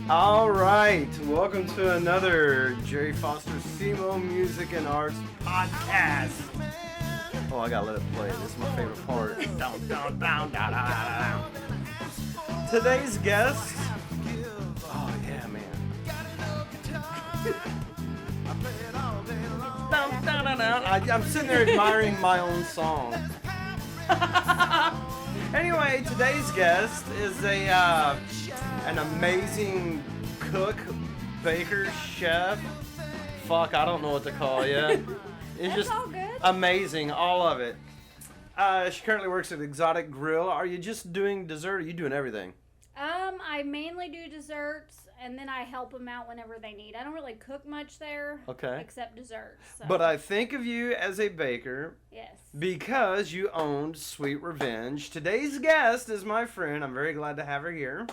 All right, welcome to another Jerry Foster SEMO Music and Arts podcast. Oh, I gotta let it play. This is my favorite part. Down, down, down, down, down, down. Today's guest. Oh yeah, man. Down, down, down, down. I'm sitting there admiring my own song. Anyway, today's guest is an amazing cook, baker, chef. Fuck, I don't know what to call you. It's just all good. Amazing, all of it. She currently works at Exotic Grill. Are you just doing dessert, or are you doing everything? I mainly do desserts, and then I help them out whenever they need. I don't really cook much there, Okay. except desserts. So. But I think of you as a baker Yes. because you owned Sweet Revenge. Today's guest is my friend. I'm very glad to have her here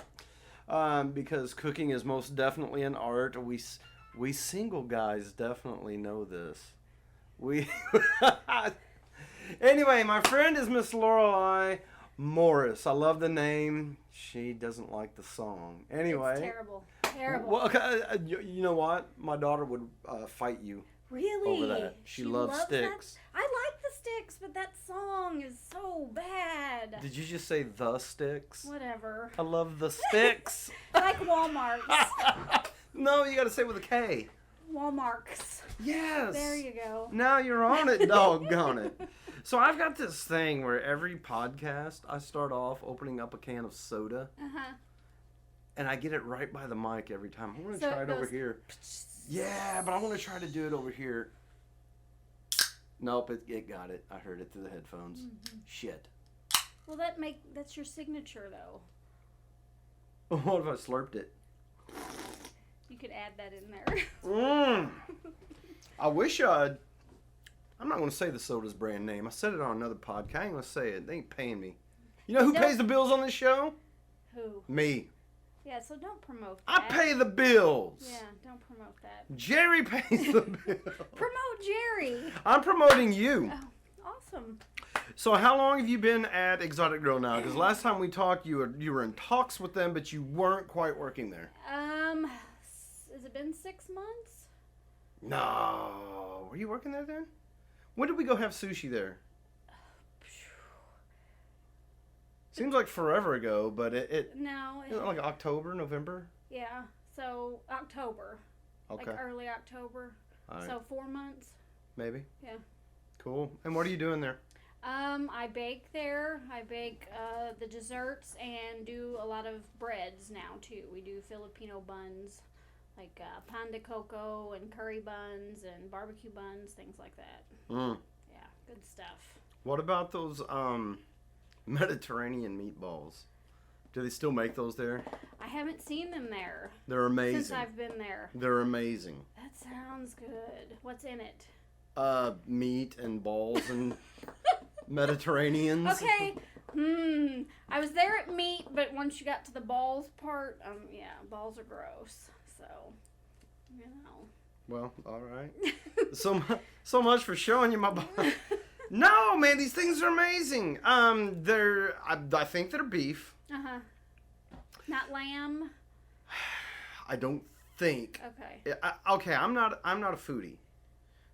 because cooking is most definitely an art. We single guys definitely know this. Anyway, my friend is Miss Lorelei Morris. I love the name. She doesn't like the song. Anyway. It's terrible. Terrible. Well, okay, you know what? My daughter would fight you Really? over that. She loves sticks. That? I like the sticks, but that song is so bad. Did you just say the sticks? Whatever. I love the sticks. Like Walmart's. No, you got to say it with a K. Walmart's. Yes. There you go. Now you're on it, doggone it. So I've got this thing where every podcast I start off opening up a can of soda. Uh-huh. And I get it right by the mic every time. I want to So try it over goes... here. Yeah, but I want to try to do it over here. Nope, it got it. I heard it through the headphones. Mm-hmm. Shit. Well, that's your signature, though. What if I slurped it? You could add that in there. I wish I'd... I'm not going to say the soda's brand name. I said it on another podcast. I ain't going to say it. They ain't paying me. You know who pays the bills on this show? Who? Me. Yeah, so don't promote I that. pay the bills. Yeah, don't promote that. Jerry pays the bills. Promote Jerry. I'm promoting you. Oh, awesome. So how long have you been at Exotic Grill now? Because last time we talked, you were in talks with them, but you weren't quite working there. Has it been 6 months? No. Were you working there then? When did we go have sushi there? Seems like forever ago, but No. Like October, November? Yeah, so October. Okay. Like early October. All right. So 4 months. Maybe. Yeah. Cool. And what are you doing there? I bake there. I bake the desserts and do a lot of breads now too. We do Filipino buns, like pan de coco and curry buns and barbecue buns, things like that. Mm. Yeah, good stuff. What about those Mediterranean meatballs? Do they still make those there? I haven't seen them there. They're amazing. Since I've been there. They're amazing. That sounds good. What's in it? Meat and balls and Mediterraneans. Okay. I was there at meat, but once you got to the balls part, yeah, balls are gross. So, you know. Well, all right. so much for showing you my body. No, man, these things are amazing. I think they're beef. Uh-huh. Not lamb? I don't think. Okay. Okay, I'm not a foodie.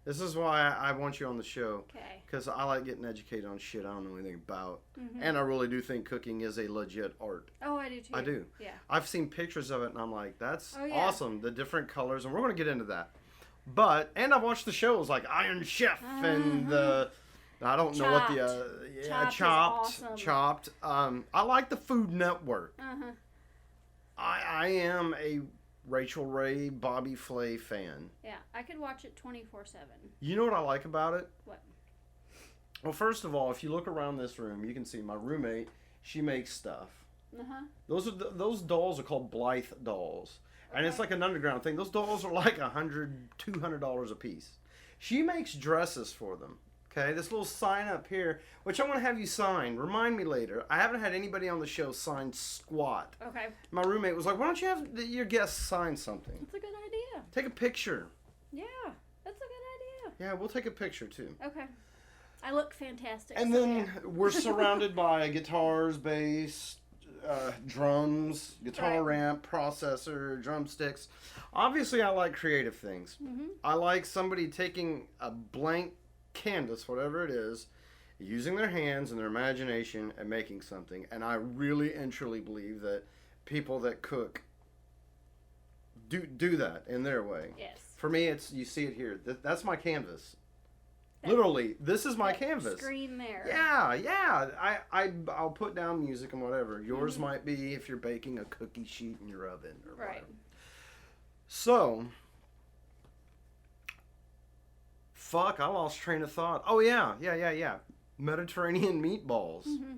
This is why I want you on the show. Okay. Because I like getting educated on shit I don't know anything about. Mm-hmm. And I really do think cooking is a legit art. Oh, I do too. I do. Yeah. I've seen pictures of it and I'm like, that's yeah. awesome. The different colors. And we're going to get into that. And I've watched the shows like Iron Chef and the... I don't know what the... Chopped. I like the Food Network. Uh-huh. I am a Rachel Ray, Bobby Flay fan. Yeah, I could watch it 24/7. You know what I like about it? What? Well, first of all, if you look around this room, you can see my roommate. She makes stuff. Uh-huh. Those dolls are called Blythe dolls. Okay. And it's like an underground thing. Those dolls are like $200 a piece. She makes dresses for them. Okay, this little sign up here, which I want to have you sign. Remind me later. I haven't had anybody on the show sign squat. Okay. My roommate was like, why don't you have your guests sign something? That's a good idea. Take a picture. Yeah, that's a good idea. Yeah, we'll take a picture too. Okay. I look fantastic. And then we're surrounded by guitars, bass, drums, guitar ramp, processor, drumsticks. Obviously, I like creative things. Mm-hmm. I like somebody taking a blank canvas, whatever it is, using their hands and their imagination and making something. And I really and truly believe that people that cook do that in their way. Yes. For me, it's you see it here. That's my canvas. Literally, this is my canvas. Screen there. Yeah. I'll put down music and whatever. Yours might be if you're baking a cookie sheet in your oven or whatever. So, fuck, I lost train of thought. Oh yeah. Mediterranean meatballs. Mm-hmm.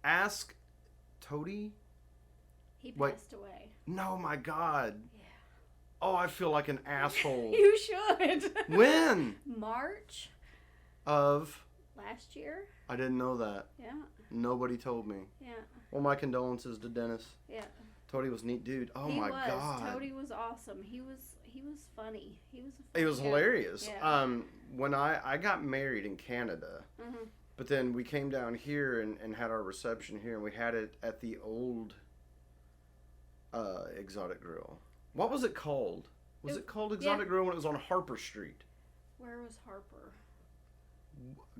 Ask Toady. He passed away. No, my God. Yeah. Oh, I feel like an asshole. You should. When? March. Of? Last year. I didn't know that. Yeah. Nobody told me. Yeah. Well, my condolences to Dennis. Yeah. Toady was a neat dude. Oh my God. Toady was awesome. He was funny. He was. It was hilarious. Yeah. When I got married in Canada, but then we came down here and had our reception here, and we had it at the old Exotic Grill. What was it called? Was it called Exotic Grill when it was on Harper Street? Where was Harper?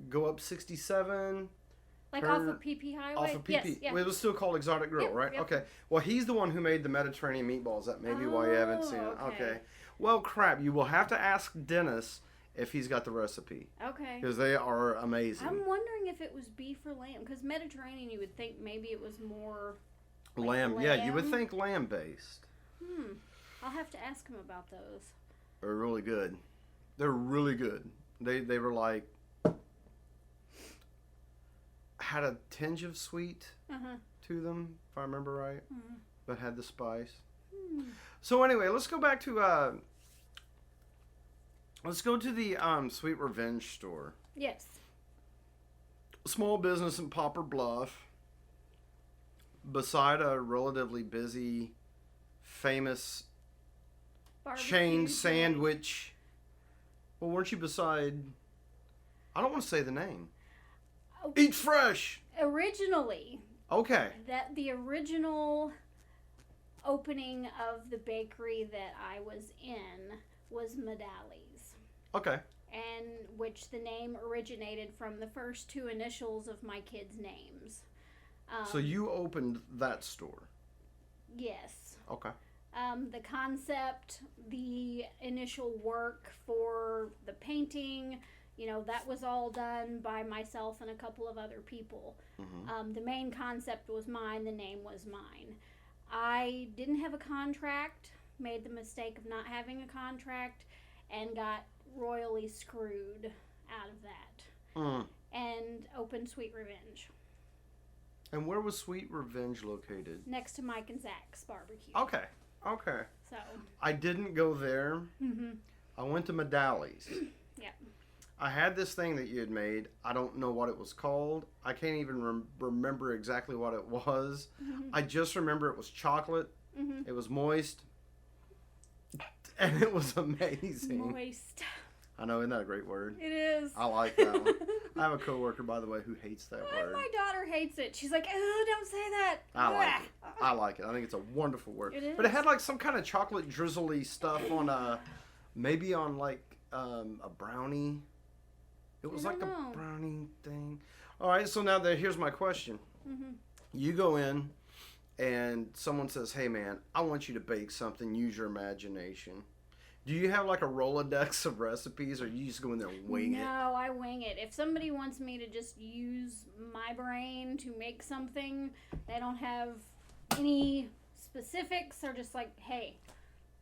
Go up 67. Like off of PP Highway? Off of PP. Yes, yeah. Well, it was still called Exotic Grill, right? Yep. Okay. Well, he's the one who made the Mediterranean meatballs. That may be why you haven't seen it. Okay. Well, crap. You will have to ask Dennis if he's got the recipe. Okay. Because they are amazing. I'm wondering if it was beef or lamb. Because Mediterranean, you would think maybe it was more... Lamb. Yeah, you would think lamb-based. I'll have to ask him about those. They're really good. They're really good. They were like... had a tinge of sweet to them, if I remember right. But had the spice. So anyway, let's go back to... let's go to the Sweet Revenge store. Yes. Small business in Poplar Bluff. Beside a relatively busy, famous chain sandwich. Well, weren't you beside... I don't want to say the name. Eat Fresh! Originally. Okay. The original opening of the bakery that I was in was Medalli's. Okay. And which the name originated from the first two initials of my kids' names. So you opened that store? Yes. Okay. The concept, the initial work for the painting, that was all done by myself and a couple of other people. The main concept was mine. The name was mine. I didn't have a contract, made the mistake of not having a contract, and got royally screwed out of that. And opened Sweet Revenge. And where was Sweet Revenge located? Next to Mike and Zach's barbecue. Okay. So. I didn't go there. I went to Medalli's. Yeah. I had this thing that you had made. I don't know what it was called. I can't even remember exactly what it was. I just remember it was chocolate. It was moist. And it was amazing. Moist. I know, isn't that a great word? It is. I like that one. I have a coworker, by the way, who hates that word. My daughter hates it. She's like, oh, don't say that. I like it. I like it. I think it's a wonderful word. It is. But it had like some kind of chocolate drizzly stuff on maybe on like a brownie. It was like a brownie thing. All right, so now here's my question. You go in and someone says, hey man, I want you to bake something, use your imagination. Do you have like a Rolodex of recipes, or you just go in there and wing it? No, I wing it. If somebody wants me to just use my brain to make something, they don't have any specifics. They're just like, hey,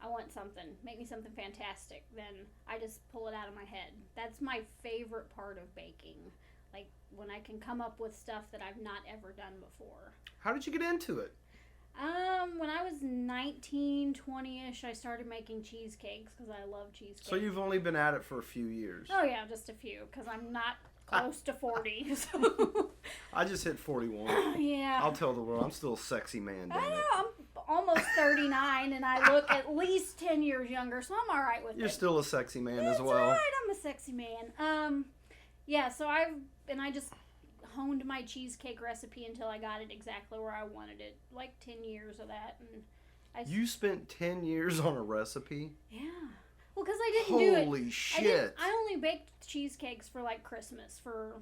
I want something. Make me something fantastic. Then I just pull it out of my head. That's my favorite part of baking. Like when I can come up with stuff that I've not ever done before. How did you get into it? When I was 19, 20-ish, I started making cheesecakes because I love cheesecakes. So you've only been at it for a few years. Oh, yeah, just a few because I'm not close to 40. So. I just hit 41. Yeah. I'll tell the world, I'm still a sexy man, damn I it. know, I'm almost 39 and I look at least 10 years younger, so I'm all right with it. You're still a sexy man as well. That's all right, I'm a sexy man. Yeah, so I just honed my cheesecake recipe until I got it exactly where I wanted it. Like 10 years of that. And You spent 10 years on a recipe? Yeah. Well, because I didn't do it. Holy shit. I only baked cheesecakes for like Christmas for,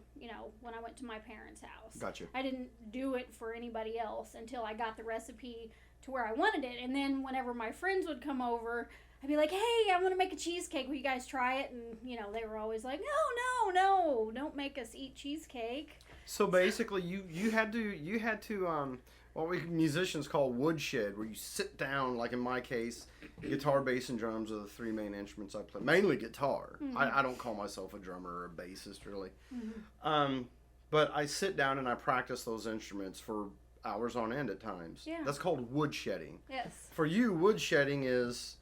when I went to my parents' house. Gotcha. I didn't do it for anybody else until I got the recipe to where I wanted it. And then whenever my friends would come over, I'd be like, hey, I want to make a cheesecake. Will you guys try it? And, they were always like, no, don't make us eat cheesecake. So basically, you had to what we musicians call woodshed, where you sit down, like in my case, guitar, bass, and drums are the three main instruments I play. Mainly guitar. Mm-hmm. I don't call myself a drummer or a bassist, really. Mm-hmm. But I sit down and I practice those instruments for hours on end at times. Yeah. That's called woodshedding. Yes. For you, woodshedding is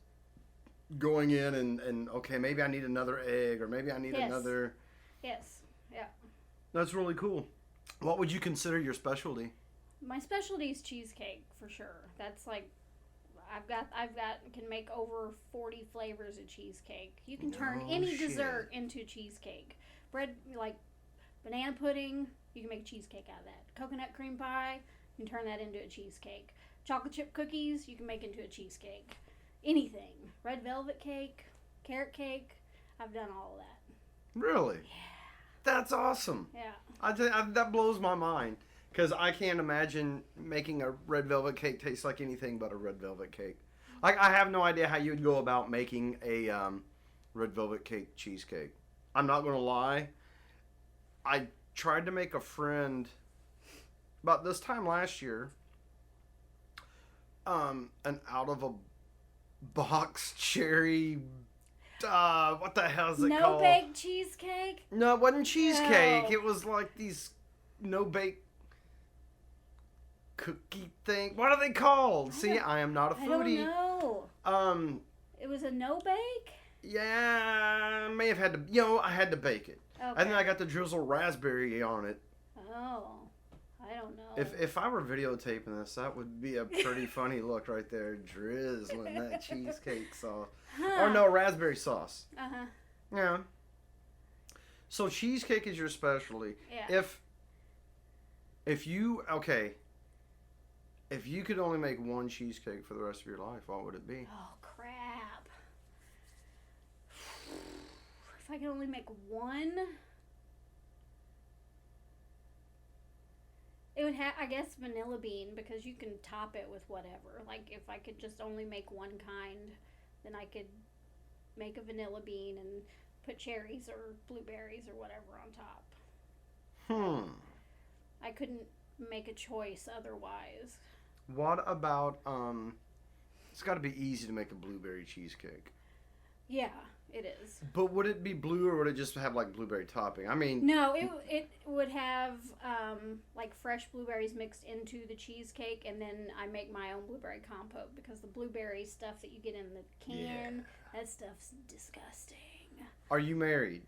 going in and okay, maybe I need another egg, or maybe I need another... Yes, yeah. That's really cool. What would you consider your specialty? My specialty is cheesecake for sure. That's like can make over 40 flavors of cheesecake. You can turn any dessert into cheesecake. Bread, like banana pudding, you can make a cheesecake out of that. Coconut cream pie, you can turn that into a cheesecake. Chocolate chip cookies, you can make into a cheesecake. Anything. Red velvet cake, carrot cake, I've done all of that. Really? Yeah. That's awesome. Yeah. That blows my mind. Because I can't imagine making a red velvet cake taste like anything but a red velvet cake. Like, I have no idea how you would go about making a red velvet cake cheesecake. I'm not going to lie. I tried to make a friend about this time last year an out of a box cherry. What the hell is it called? No bake cheesecake? No, it wasn't cheesecake. No. It was like these no bake cookie thing. What are they called? See, I am not a foodie. I don't know. It was a no bake? Yeah, I may have had to, I had to bake it. Okay. And then I got to drizzle raspberry on it. Oh, I don't know. If I were videotaping this, that would be a pretty funny look right there, drizzling that cheesecake sauce. Huh. Or no, raspberry sauce. Uh-huh. Yeah. So cheesecake is your specialty. Yeah. If you could only make one cheesecake for the rest of your life, what would it be? Oh, crap. If I could only make one, it would have, I guess, vanilla bean, because you can top it with whatever. Like, if I could just only make one kind, then I could make a vanilla bean and put cherries or blueberries or whatever on top. I couldn't make a choice otherwise. What about, it's got to be easy to make a blueberry cheesecake. Yeah, it is. But would it be blue, or would it just have, like, blueberry topping? I mean... No, it would have, like, fresh blueberries mixed into the cheesecake, and then I make my own blueberry compote, because the blueberry stuff that you get in the can, that stuff's disgusting. Are you married?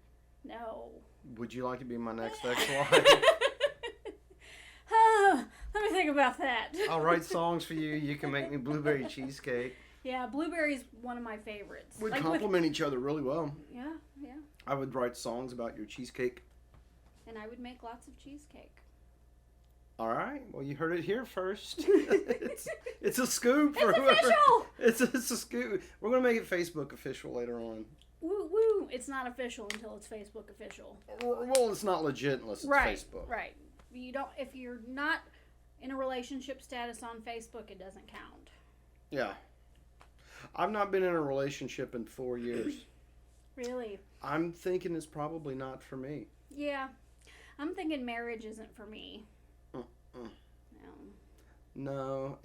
No. Would you like to be my next ex-wife? Let me think about that. I'll write songs for you. You can make me blueberry cheesecake. Yeah, blueberry's one of my favorites. We complement each other really well. Yeah, yeah. I would write songs about your cheesecake. And I would make lots of cheesecake. All right. Well, you heard it here first. it's a scoop for It's whoever. official! It's a scoop. We're going to make it Facebook official later on. Woo woo! It's not official until it's Facebook official. Well, it's not legit unless it's Facebook. Right. You don't. If you're not in a relationship status on Facebook, it doesn't count. Yeah. I've not been in a relationship in 4 years. Really? I'm thinking it's probably not for me. Yeah. I'm thinking marriage isn't for me. No.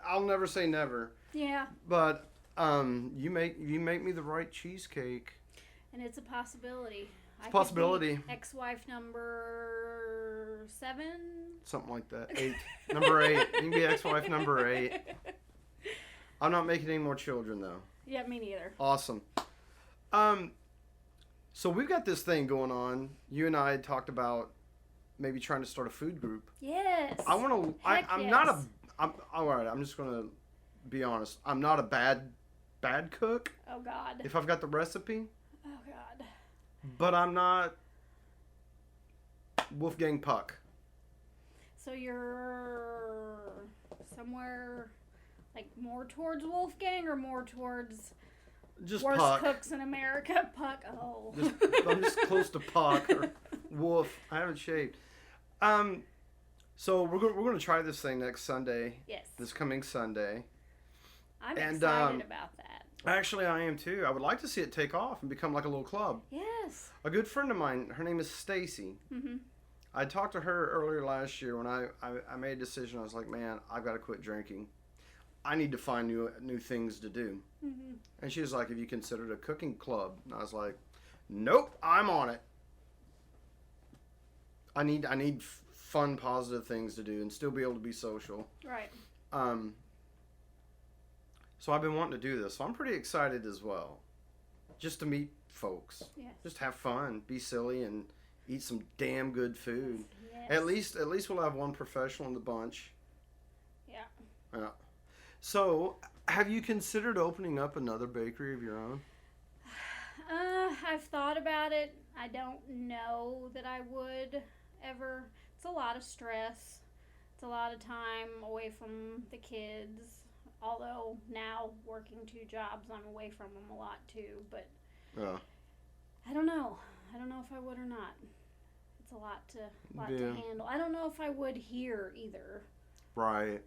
I'll never say never. Yeah. But you make me the right cheesecake. And it's a possibility. It's a possibility. Ex-wife number 7? Something like that. 8. Number 8. You can be ex-wife number 8. I'm not making any more children, though. Yeah, me neither. Awesome. So we've got this thing going on. You and I had talked about maybe trying to start a food group. Yes. I want to. I'm not a. I'm all right. I'm just gonna be honest. I'm not a bad cook. Oh God. If I've got the recipe. Oh God. But I'm not Wolfgang Puck. So you're somewhere like more towards Wolfgang or more towards Just worst Puck. cooks in America? Puck. Oh. I'm just close to Puck or Wolf. I haven't shaved. So we're going to try this thing next Sunday. Yes. This coming Sunday. I'm excited about that. Actually, I am too. I would like to see it take off and become like a little club. Yes. A good friend of mine, her name is Stacy. Mm-hmm. I talked to her earlier last year when I made a decision. I was like, man, I've got to quit drinking. I need to find new things to do. Mm-hmm. And she was like, have you considered a cooking club? And I was like, nope, I'm on it. I need fun, positive things to do and still be able to be social. Right. So I've been wanting to do this. So I'm pretty excited as well. Just to meet folks. Yes. Just have fun, be silly, and eat some damn good food. Yes. At least we'll have one professional in the bunch. Yeah. Yeah. So, have you considered opening up another bakery of your own? I've thought about it. I don't know that I would ever. It's a lot of stress. It's a lot of time away from the kids. Although now working 2 jobs, I'm away from them a lot too. But I don't know. I don't know if I would or not. It's a lot to handle. I don't know if I would here either. Right.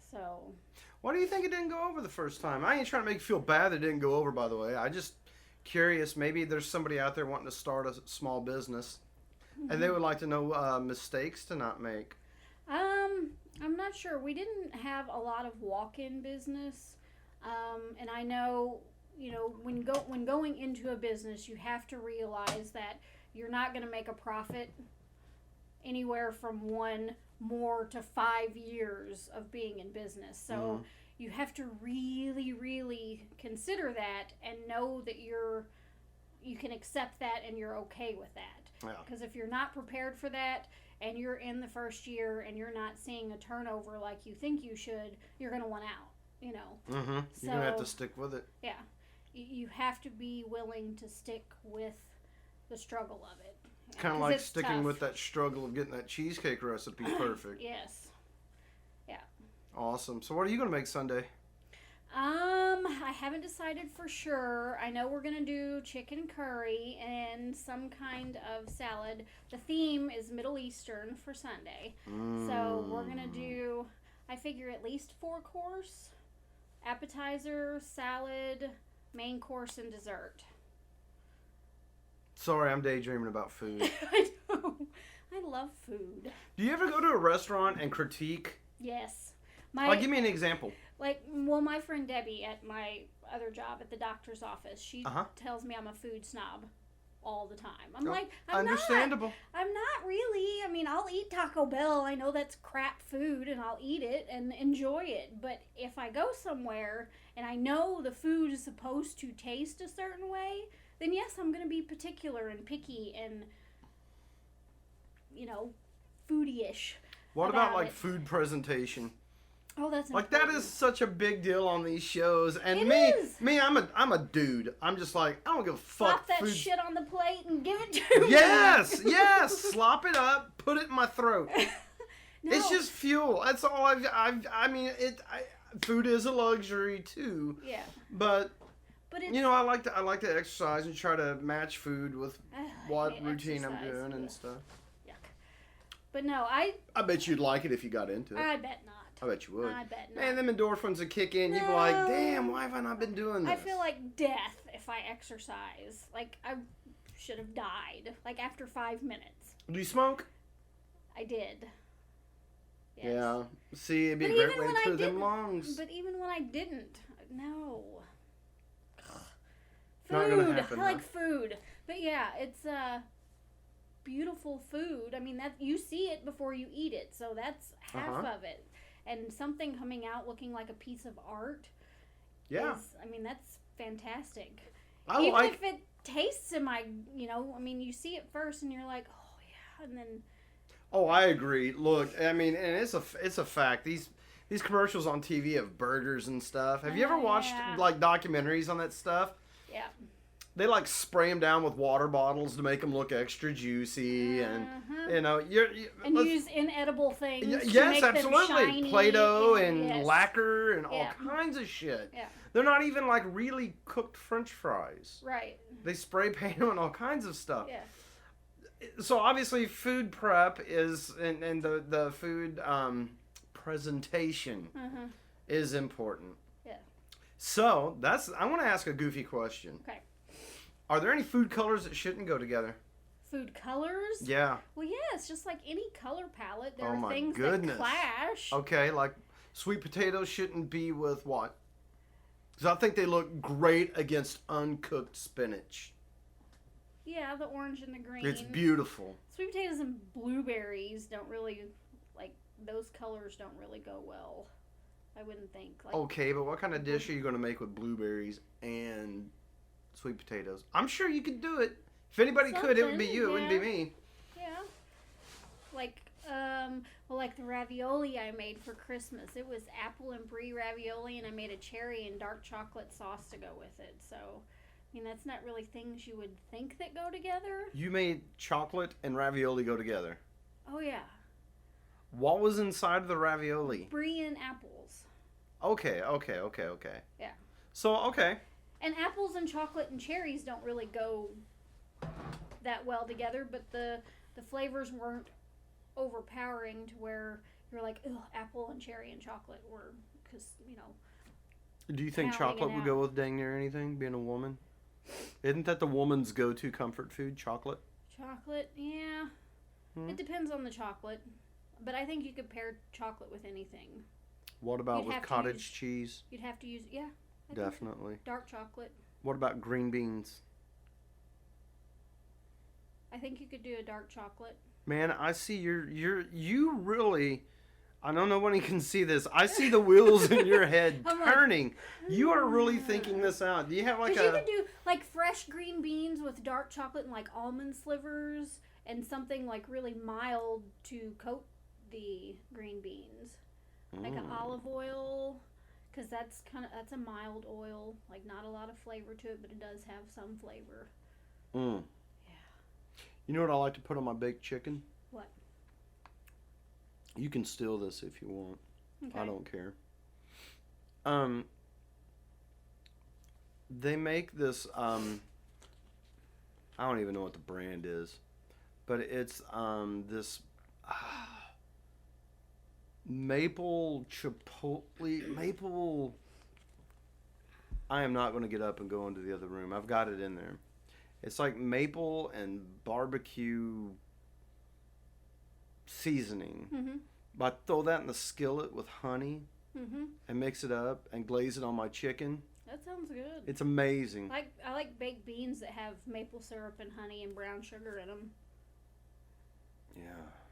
So. Why do you think it didn't go over the first time? I ain't trying to make you feel bad that it didn't go over, by the way. I just curious. Maybe there's somebody out there wanting to start a small business, and they would like to know mistakes to not make. I'm not sure. We didn't have a lot of walk-in business, and I know, when going into a business, you have to realize that you're not going to make a profit anywhere from 1 more to 5 years of being in business. So you have to really, really consider that and know that you can accept that and you're okay with that. Because if you're not prepared for that and you're in the first year and you're not seeing a turnover like you think you should, you're going to want out, You're going to have to stick with it. Yeah. You have to be willing to stick with the struggle of it. Kind of like sticking with that struggle of getting that cheesecake recipe perfect. Yes. Yeah. Awesome. So what are you going to make Sunday? I haven't decided for sure. I know we're going to do chicken curry and some kind of salad. The theme is Middle Eastern for Sunday. So we're going to do, I figure, at least 4 course. Appetizer, salad, main course, and dessert. Sorry, I'm daydreaming about food. I know. I love food. Do you ever go to a restaurant and critique? Yes. Give me an example. My friend Debbie at my other job at the doctor's office, she tells me I'm a food snob all the time. I'm understandable. I'm not really. I mean, I'll eat Taco Bell. I know that's crap food, and I'll eat it and enjoy it. But if I go somewhere and I know the food is supposed to taste a certain way, then yes, I'm going to be particular and picky and, foodie-ish. What about food presentation? Oh, that's that is such a big deal on these shows. And I'm a dude. I'm just like, I don't give a fuck. Slop that shit on the plate and give it to me. Yes. Slop it up, put it in my throat. No. It's just fuel. That's all food is a luxury too. Yeah. But I like to exercise and try to match food with what routine I'm doing and stuff. Yuck. But no, I bet you'd like it if you got into it. I bet not. I bet you would. I bet not. Man, them endorphins would kick in. You'd be like, damn, why have I not been doing this? I feel like death if I exercise. I should have died. After 5 minutes. Do you smoke? I did. Yes. Yeah. See, it'd be a great way to clear them lungs. But even when I didn't, no. Food. Not gonna happen, I like food. But yeah, it's beautiful food. I mean, that you see it before you eat it, so that's half of it. And something coming out looking like a piece of art. Yeah. That's fantastic. Even if it tastes you see it first and you're like, oh yeah, and then. Oh, I agree. Look, and it's a fact. These commercials on TV of burgers and stuff. Have you ever watched documentaries on that stuff? Yeah. they like spray them down with water bottles to make them look extra juicy, and you know, and use inedible things. Yes, to make absolutely. Them shiny Play-Doh and yes. lacquer and all kinds of shit. Yeah. They're not even like really cooked French fries. Right. They spray paint them and all kinds of stuff. Yeah. So obviously, food prep is and the food presentation is important. Yeah. So I want to ask a goofy question. Okay. Are there any food colors that shouldn't go together? Food colors? Yeah. Well, yes, just like any color palette, there Oh are my things goodness. that clash. Okay, like sweet potatoes shouldn't be with what? Because I think they look great against uncooked spinach. Yeah, the orange and the green. It's beautiful. Sweet potatoes and blueberries don't really, like, those colors don't really go well. I wouldn't think. Like, Okay, but what kind of dish are you going to make with blueberries and sweet potatoes? I'm sure you could do it. If anybody could, it would be you. It wouldn't be me. Yeah. Like, well, like the ravioli I made for Christmas. It was apple and brie ravioli, and I made a cherry and dark chocolate sauce to go with it. So, I mean, that's not really things you would think that go together. You made chocolate and ravioli go together. Oh, yeah. What was inside of the ravioli? Brie and apples. Okay. Yeah. So, okay. And apples and chocolate and cherries don't really go that well together, but the flavors weren't overpowering to where you're like, ugh, apple and cherry and chocolate were, because, you know. Do you think chocolate would go with dang near anything, being a woman? Isn't that the woman's go-to comfort food, chocolate? Chocolate, yeah. It depends on the chocolate. But I think you could pair chocolate with anything. What about with cottage cheese? You'd have to use, yeah. Definitely. So. Dark chocolate. What about green beans? I think you could do a dark chocolate. Man, I see you really, I don't know when you can see this. I see the wheels in your head turning. You are really thinking this out. Do you have like you could do like fresh green beans with dark chocolate and like almond slivers and something like really mild to coat the green beans. Like an olive oil, because that's a mild oil. Like not a lot of flavor to it, but it does have some flavor. Yeah. You know what I like to put on my baked chicken? What? You can steal this if you want. Okay. I don't care. They make this, I don't even know what the brand is, but it's this maple chipotle, I am not going to get up and go into the other room. I've got it in there. It's like maple and barbecue seasoning. But I throw that in the skillet with honey and mix it up and glaze it on my chicken. That sounds good. It's amazing. I like baked beans that have maple syrup and honey and brown sugar in them. Yeah.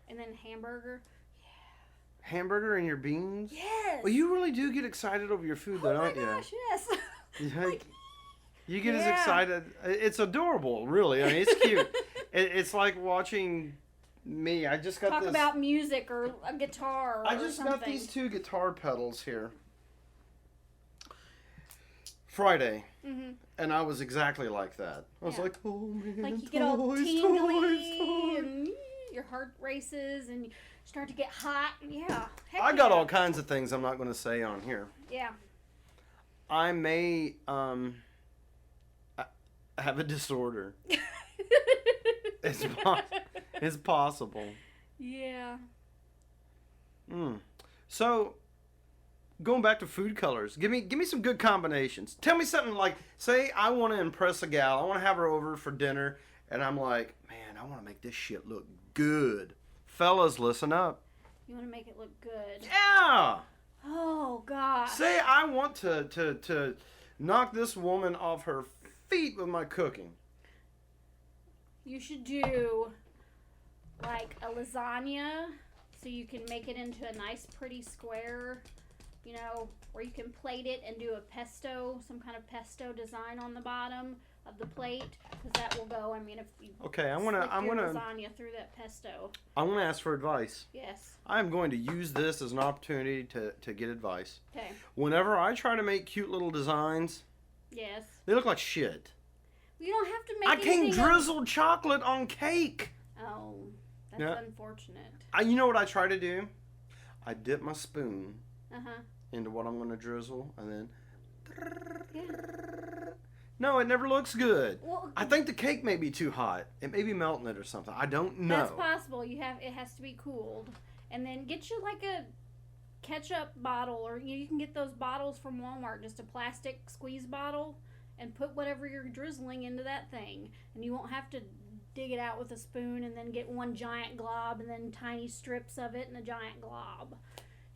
And then hamburger. Hamburger and your beans? Yes. Well, you really do get excited over your food, though, don't you? Oh my gosh, yes. Like, you get as excited. It's adorable, really. I mean, it's cute. It's like watching me. I just got Talk about music or a guitar or I just something. got these two guitar pedals here. Friday. And I was exactly like that. I was like, oh man, like you get all tingly and your heart races and you start to get hot. Yeah. I got all kinds of things I'm not going to say on here. Yeah. I may have a disorder. It's possible. Yeah. So, going back to food colors, give me some good combinations. Tell me something like, say I want to impress a gal. I want to have her over for dinner, and I'm like, man, I want to make this shit look good. Fellas, listen up. You want to make it look good. Yeah. Oh gosh. Say I want to knock this woman off her feet with my cooking. You should do like a lasagna so you can make it into a nice pretty square, you know, where you can plate it and do a pesto, some kind of pesto design on the bottom of the plate, because that will go. I mean, if you I'm gonna lasagna through that pesto. I want to ask for advice. Yes. I'm going to use this as an opportunity to get advice. Okay. Whenever I try to make cute little designs, Yes. they look like shit. You don't have to make I can't anything drizzle chocolate on cake. Oh, that's Yeah. unfortunate. You know what I try to do? I dip my spoon Uh-huh. into what I'm going to drizzle, and then... Yeah. No, it never looks good. Well, I think the cake may be too hot. It may be melting it or something. I don't know. that's possible. It has to be cooled. And then get you like a ketchup bottle, or you can get those bottles from Walmart, just a plastic squeeze bottle, and put whatever you're drizzling into that thing. And you won't have to dig it out with a spoon and then get one giant glob and then tiny strips of it and a giant glob.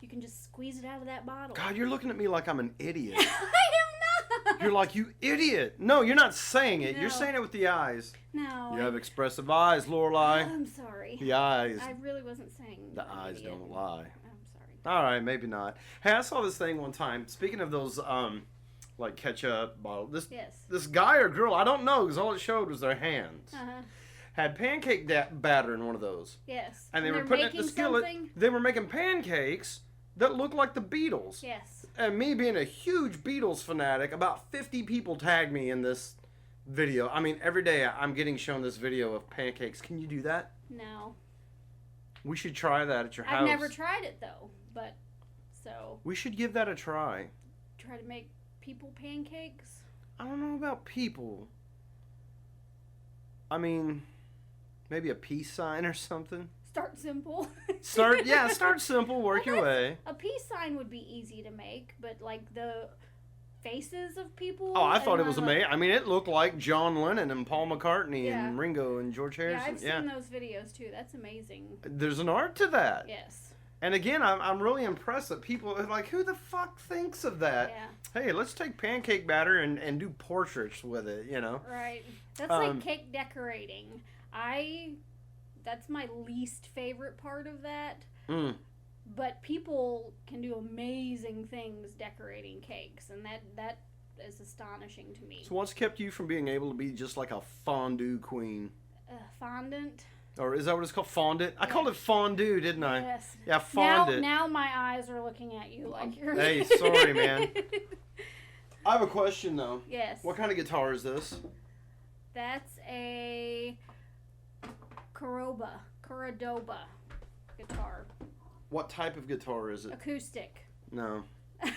You can just squeeze it out of that bottle. God, you're looking at me like I'm an idiot. I am not. You're like, you idiot. No, you're not saying it. No. You're saying it with the eyes. No. You have expressive eyes, Lorelei. I'm sorry. The eyes. I really wasn't saying The I'm an eyes idiot. don't lie. I'm sorry. All right, maybe not. Hey, I saw this thing one time. Speaking of those, like ketchup bottle. Yes. This guy or girl, I don't know, because all it showed was their hands. Uh-huh. Had pancake batter in one of those. Yes. And they were they're putting it in the making skillet. something? They were making pancakes that looked like the Beatles. Yes. And me being a huge Beatles fanatic, about 50 people tagged me in this video. I mean, every day I'm getting shown this video of pancakes. Can you do that? No. We should try that at your house. I've never tried it though, but so We should give that a try. try to make people pancakes. I don't know about people. I mean, maybe a peace sign or something. Start simple. Start simple, work your way. A peace sign would be easy to make, but like the faces of people. Oh, I thought and it was like- amazing. I mean, it looked like John Lennon and Paul McCartney Yeah. and Ringo and George Yeah, Harrison. I've seen those videos too. That's amazing. There's an art to that. Yes. And again, I'm really impressed that people are like, who the fuck thinks of that? Yeah. Hey, let's take pancake batter and do portraits with it, you know? Right. That's like cake decorating. That's my least favorite part of that. Mm. But people can do amazing things decorating cakes, and that is astonishing to me. So what's kept you from being able to be just like a fondue queen? Fondant. Or is that what it's called? Fondant? I Yeah. called it fondue, didn't I? Yes. Yeah, fondant. Now my eyes are looking at you like you're. Hey, sorry, man. I have a question, though. Yes. What kind of guitar is this? That's a Cordoba guitar. What type of guitar is it? Acoustic. No. I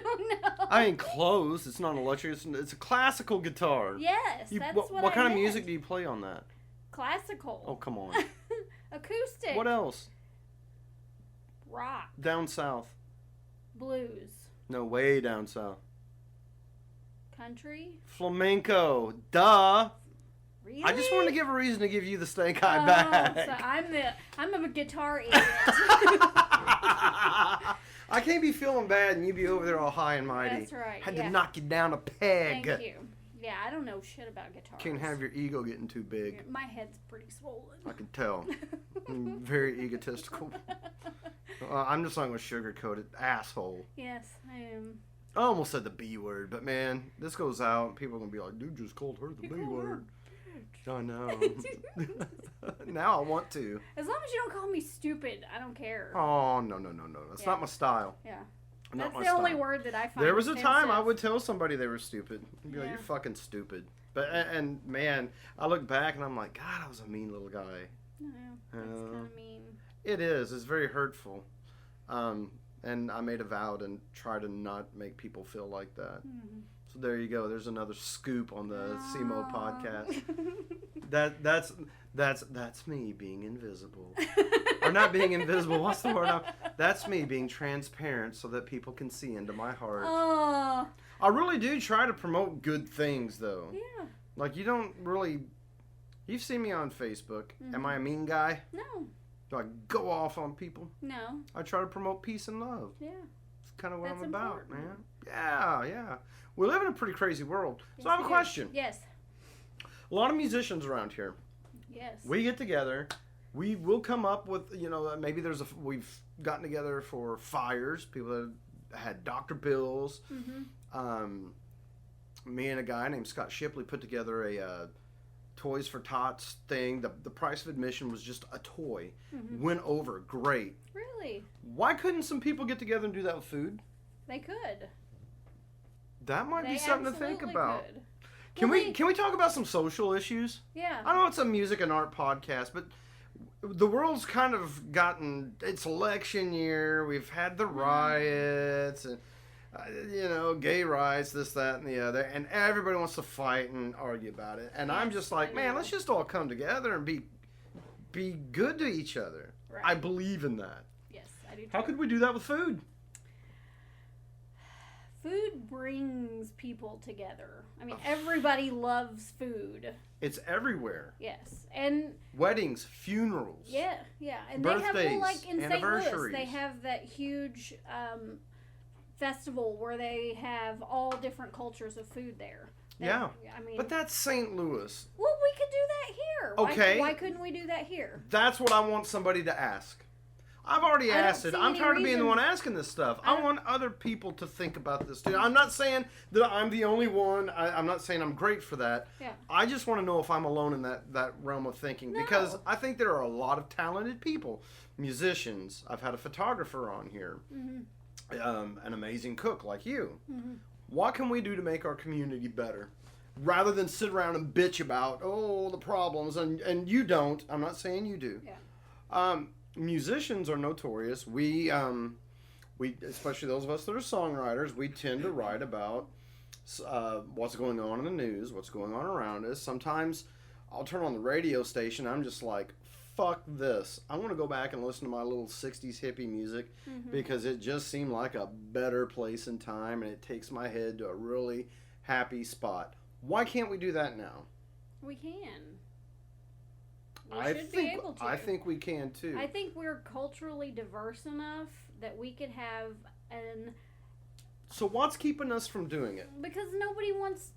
don't know. I ain't close. It's not electric. It's a classical guitar. Yes, You, that's what what I kind of meant. music do you play on that? Classical. Oh, come on. Acoustic. What else? Rock. Down south. Blues. No, way down south. Country. Flamenco. Duh. Really? I just wanted to give a reason to give you the stink eye Oh, back. so I'm a guitar idiot. I can't be feeling bad and you be over there all high and mighty. That's right. Had yeah. to knock you down a peg. Thank you. Yeah, I don't know shit about guitars. Can't have your ego getting too big. My head's pretty swollen. I can tell. I'm very egotistical. I'm just not going to sugarcoat it. Asshole. Yes, I am. I almost said the B word, but man, this goes out. People are going to be like, dude just called her the B word. I know. Now I want to. As long as you don't call me stupid, I don't care. Oh, no. That's not my style. Yeah. Not That's my the only style. word that I find There was a time I offensive. would tell somebody they were stupid. I'd be like, Yeah. you're fucking stupid. But and man, I look back and I'm like, God, I was a mean little guy. Yeah, that's kind of mean. It is. It's very hurtful. And I made a vow to try to not make people feel like that. Mhm. So there you go. There's another scoop on the SEMO Aw. podcast. That's me being invisible. Or not being invisible. What's the word? That's me being transparent so that people can see into my heart. Oh. I really do try to promote good things, though. Yeah. Like, you don't really... You've seen me on Facebook. Mhm. Am I a mean guy? No. Do I go off on people? No. I try to promote peace and love. Yeah. It's kind of what That's I'm about, important. man. Yeah. We live in a pretty crazy world. Yes, So I have a we do. question. Yes. A lot of musicians around here. Yes. We get together. We will come up with, maybe we've gotten together for fires. People that had Dr. Bills. Mm-hmm. Me and a guy named Scott Shipley put together a Toys for Tots thing. The price of admission was just a toy. Mm-hmm. Went over great. Really? Why couldn't some people get together and do that with food? They could. That might They be something to think absolutely about. could. Can we talk about some social issues? Yeah. I know it's a music and art podcast, but the world's kind of gotten, it's election year. We've had the riots and, gay rights, this, that, and the other. And everybody wants to fight and argue about it. And I'm just like, man, let's just all come together and be good to each other. Right. I believe in that. Yes, I do too. How could we do that with food? Food brings people together. I mean, everybody loves food. It's everywhere. Yes, and weddings, funerals. Yeah, and birthdays, they have like in St. Louis, anniversaries. they have that huge festival where they have all different cultures of food there. Yeah, I mean, but that's St. Louis. Well, we could do that here. Okay, why couldn't we do that here? That's what I want somebody to ask. I've already asked it. I'm tired of being the one asking this stuff. I want other people to think about this too. I'm not saying that I'm the only one. I'm not saying I'm great for that. Yeah. I just want to know if I'm alone in that realm of thinking. No. Because I think there are a lot of talented people. Musicians. I've had a photographer on here. Mm-hmm. An amazing cook like you. Mm-hmm. What can we do to make our community better? Rather than sit around and bitch about, the problems. And you don't. I'm not saying you do. Yeah. Musicians are notorious. We especially those of us that are songwriters, we tend to write about what's going on in the news, what's going on around us. Sometimes I'll turn on the radio station. I'm just like, fuck this. I want to go back and listen to my little 60s hippie music because it just seemed like a better place and time, and it takes my head to a really happy spot. Why can't we do that now? We can. I think we can too. I think we're culturally diverse enough that we could have So what's keeping us from doing it? Because nobody wants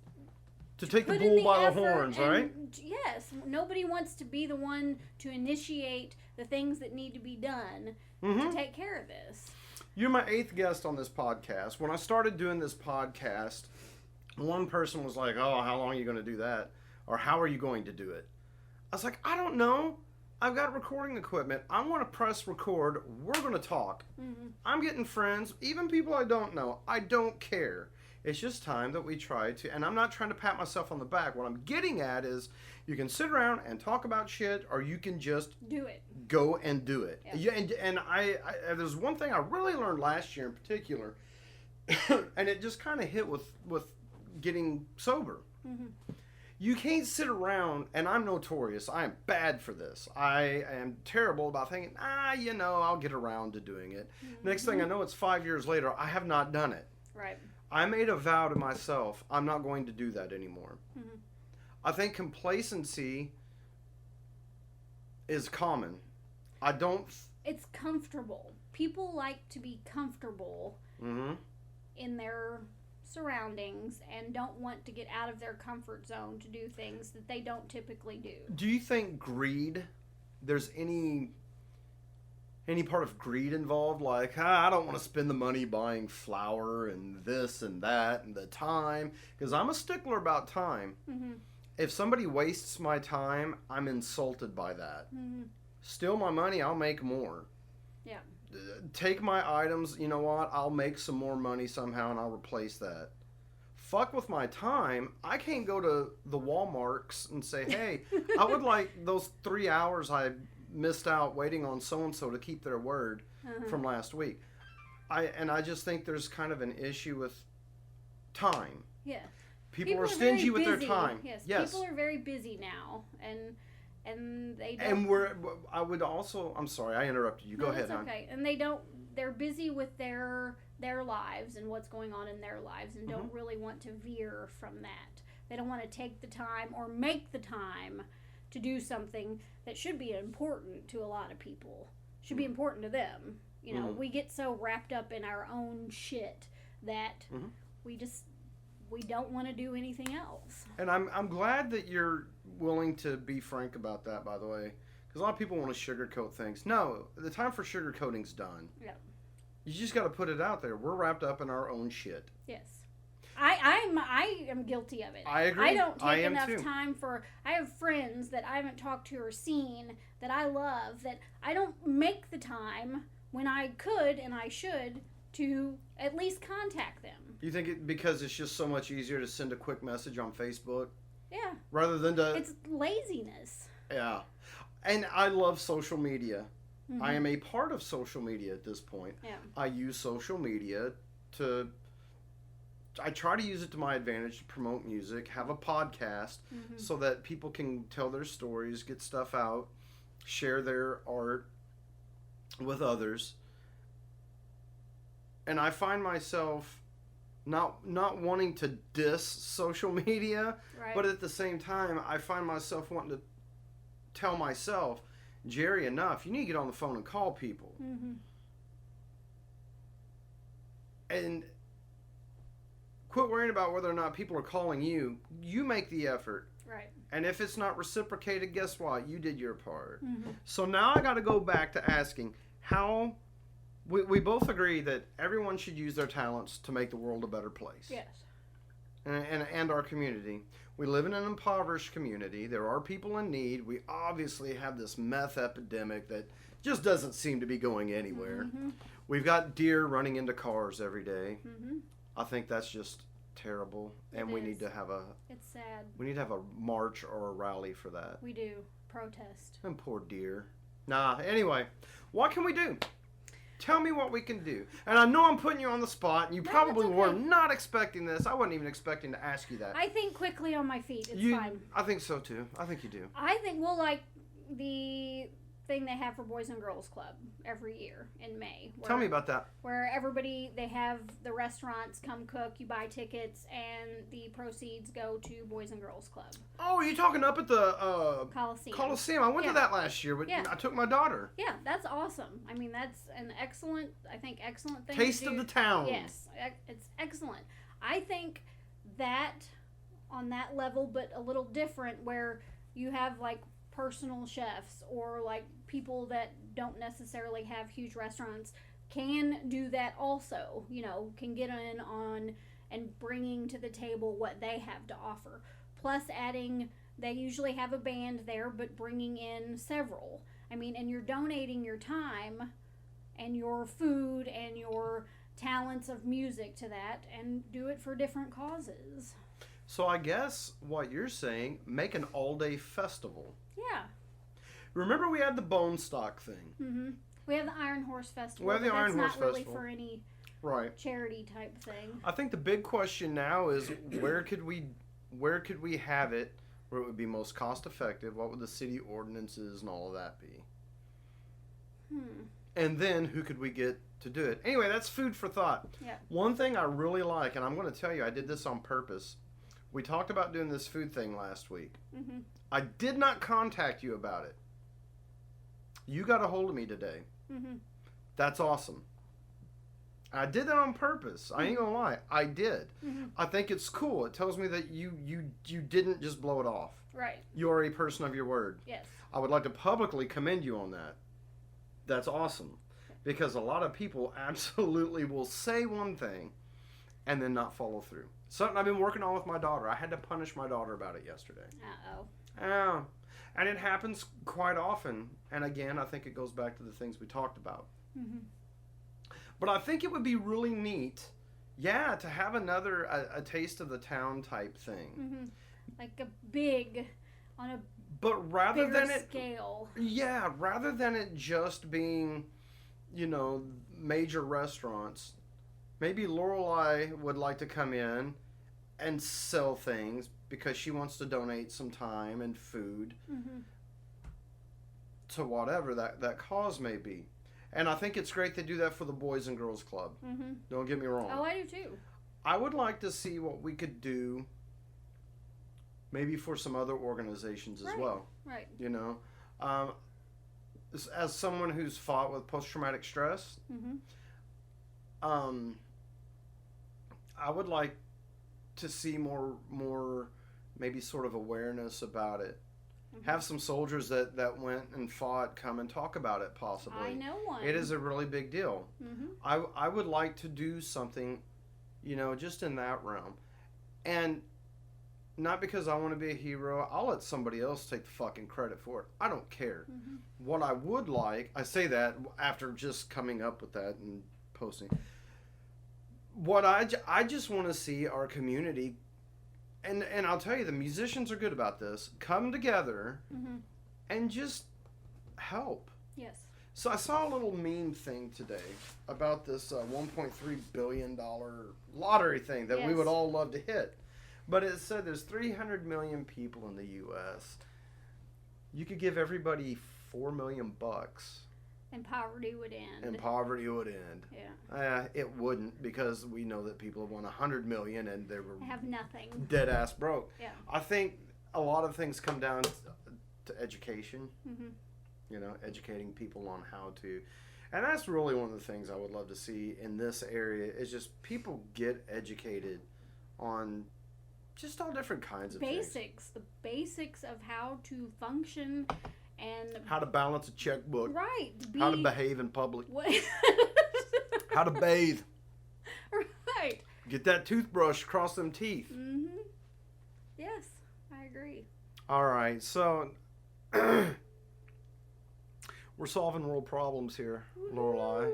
to take the bull by the horns, and, right? Yes, nobody wants to be the one to initiate the things that need to be done to take care of this. You're my 8th guest on this podcast. When I started doing this podcast, one person was like, "Oh, how long are you going to do that?" Or "How are you going to do it?" I was like, I don't know. I've got recording equipment. I want to press record. We're going to talk. Mm-hmm. I'm getting friends, even people I don't know. I don't care. It's just time that we try to, and I'm not trying to pat myself on the back. What I'm getting at is you can sit around and talk about shit, or you can just do it. Go and do it. Yeah, and I there's one thing I really learned last year in particular, and it just kind of hit with getting sober. Mm-hmm. You can't sit around, and I'm notorious. I am bad for this. I am terrible about thinking, I'll get around to doing it. Mm-hmm. Next thing I know, it's 5 years later. I have not done it. Right. I made a vow to myself, I'm not going to do that anymore. Mm-hmm. I think complacency is common. It's comfortable. People like to be comfortable in their surroundings and don't want to get out of their comfort zone to do things that they don't typically do. Do you think greed, there's any part of greed involved? Like, I don't want to spend the money buying flour and this and that and the time, because I'm a stickler about time. Mm-hmm. If somebody wastes my time, I'm insulted by that. Mm-hmm. Steal my money, I'll make more. Yeah. Take my items, you know what? I'll make some more money somehow and I'll replace that. Fuck with my time. I can't go to the Walmarts and say, hey, I would like those 3 hours I missed out waiting on so-and-so to keep their word from last week. I just think there's kind of an issue with time. Yeah. People are stingy with their time. Yes. People are very busy now, and they don't. And I would also. I'm sorry, I interrupted you. Go ahead, hon. Okay. And they don't. They're busy with their lives and what's going on in their lives, and don't really want to veer from that. They don't want to take the time or make the time to do something that should be important to a lot of people. Should be important to them. You know, we get so wrapped up in our own shit that we don't want to do anything else. And I'm glad that you're willing to be frank about that, by the way. Because a lot of people want to sugarcoat things. No, the time for sugarcoating's done. Yeah. You just got to put it out there. We're wrapped up in our own shit. Yes. I am guilty of it. I agree. I don't take enough time for... I have friends that I haven't talked to or seen that I love, that I don't make the time when I could and I should to at least contact them. You think it because it's just so much easier to send a quick message on Facebook? Yeah. Rather than to... It's laziness. Yeah. And I love social media. Mm-hmm. I am a part of social media at this point. Yeah. I use social media to... I try to use it to my advantage to promote music, have a podcast, Mm-hmm. so that people can tell their stories, get stuff out, share their art with others. And I find myself not wanting to diss social media, Right. but at the same time, I find myself wanting to tell myself, Jerry, enough. You need to get on the phone and call people. Mm-hmm. And quit worrying about whether or not people are calling you. You make the effort. Right. And if it's not reciprocated, guess what? You did your part. Mm-hmm. So now I got to go back to asking how... We both agree that everyone should use their talents to make the world a better place. Yes. And our community. We live in an impoverished community. There are people in need. We obviously have this meth epidemic that just doesn't seem to be going anywhere. Mm-hmm. We've got deer running into cars every day. Mm-hmm. I think that's just terrible, and It we is. need to have a It's march or a rally for that. We do. Protest. And poor deer. Nah, anyway, what can we do? Tell me what we can do. And I know I'm putting you on the spot, and you No, probably that's were okay. not expecting this. I wasn't even expecting to ask you that. I think quickly on my feet. It's fine. I think so too. I think you do. I think we'll like the thing they have for Boys and Girls Club every year in May. Tell me about that. Where they have the restaurants come cook, you buy tickets, and the proceeds go to Boys and Girls Club. Oh, you're talking up at the Coliseum. I went to Yeah. that last year, but Yeah. I took my daughter. Yeah, that's awesome. I mean, that's an excellent thing Taste to do. of the town. Yes, it's excellent. I think that on that level, but a little different, where you have like personal chefs or like people that don't necessarily have huge restaurants can do that also, can get in on and bringing to the table what they have to offer, plus adding, they usually have a band there, but bringing in several. I mean, and you're donating your time and your food and your talents of music to that, and do it for different causes. So I guess what you're saying, make an all-day festival. Yeah. Remember we had the Bone Stock thing. Mm-hmm. We have the Iron Horse Festival. We have the but Iron that's Horse not really Festival. for any Right. charity type thing. I think the big question now is where could we have it where it would be most cost effective? What would the city ordinances and all of that be? And then who could we get to do it? Anyway, that's food for thought. Yeah. One thing I really like, and I'm going to tell you, I did this on purpose. We talked about doing this food thing last week. Mm-hmm. I did not contact you about it. You got a hold of me today. Mm-hmm. That's awesome. I did that on purpose. I ain't gonna lie. I did. Mm-hmm. I think it's cool. It tells me that you didn't just blow it off. Right. You are a person of your word. Yes. I would like to publicly commend you on that. That's awesome. Because a lot of people absolutely will say one thing and then not follow through. Something I've been working on with my daughter. I had to punish my daughter about it yesterday. Uh-oh. Yeah. And it happens quite often. And again, I think it goes back to the things we talked about. Mm-hmm. But I think it would be really neat, to have another a taste of the town type thing. Mm-hmm. Like on a But rather bigger than it, scale. rather than it just being, major restaurants, maybe Lorelei would like to come in and sell things because she wants to donate some time and food Mm-hmm. to whatever that cause may be. And I think it's great they do that for the Boys and Girls Club. Mm-hmm. Don't get me wrong. Oh, I do too. I would like to see what we could do maybe for some other organizations as well. Right. As someone who's fought with post-traumatic stress, Mm-hmm. I would like to see more maybe sort of awareness about it. Mm-hmm. Have some soldiers that went and fought come and talk about it possibly. I know one. It is a really big deal. Mm-hmm. I would like to do something, just in that realm. And not because I want to be a hero. I'll let somebody else take the fucking credit for it. I don't care. Mm-hmm. What I would like, I say that after just coming up with that and posting. what I just want to see our community, and I'll tell you, the musicians are good about this, come together and just help. Yes. So I saw a little meme thing today about this $1.3 billion lottery thing that we would all love to hit. But it said there's 300 million people in the U.S. You could give everybody $4 million. And poverty would end. Yeah. It wouldn't, because we know that people have won 100 million and they were have nothing. Dead ass broke. Yeah. I think a lot of things come down to education. You know, educating people on how to, and that's really one of the things I would love to see in this area is just people get educated on just all different kinds of basics. The basics of how to function. And how to balance a checkbook. Right. How to behave in public. How to bathe. Right. Get that toothbrush across them teeth. Yes, I agree. All right, so we're solving world problems here, Lorelei.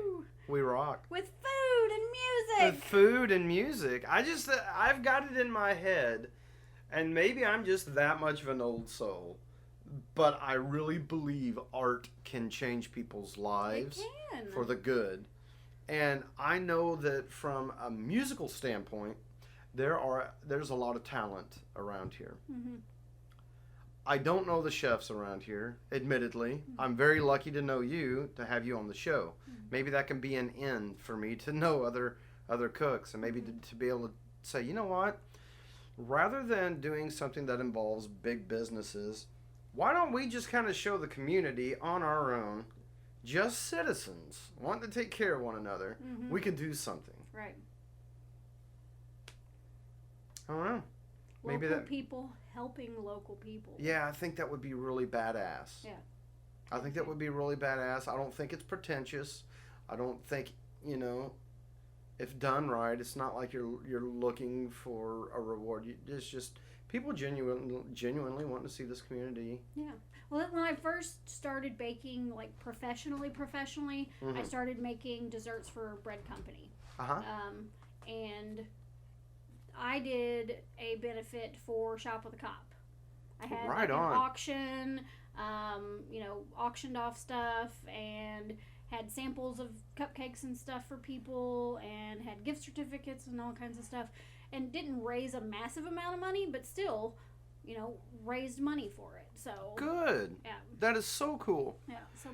We rock. With food and music. With food and music. I've got it in my head, and maybe I'm just that much of an old soul, but I really believe art can change people's lives for the good. And I know that from a musical standpoint, there's a lot of talent around here. I don't know the chefs around here, admittedly. I'm very lucky to know you, to have you on the show. Maybe that can be an in for me to know other cooks, and maybe to be able to say, you know what? Rather than doing something that involves big businesses, why don't we just kind of show the community on our own, just citizens wanting to take care of one another, we can do something. Right. I don't know. Maybe local people helping local people. Yeah, I think that would be really badass. Yeah. I think that would be really badass. I don't think it's pretentious. I don't think, if done right, it's not like you're looking for a reward. It's just people genuinely want to see this community. Yeah. Well, when I first started baking, like professionally, I started making desserts for a bread company. And I did a benefit for Shop with a Cop. I had an auction, auctioned off stuff and had samples of cupcakes and stuff for people and had gift certificates and all kinds of stuff, and didn't raise a massive amount of money, but still, raised money for it. So good. Yeah. That is so cool. Yeah. So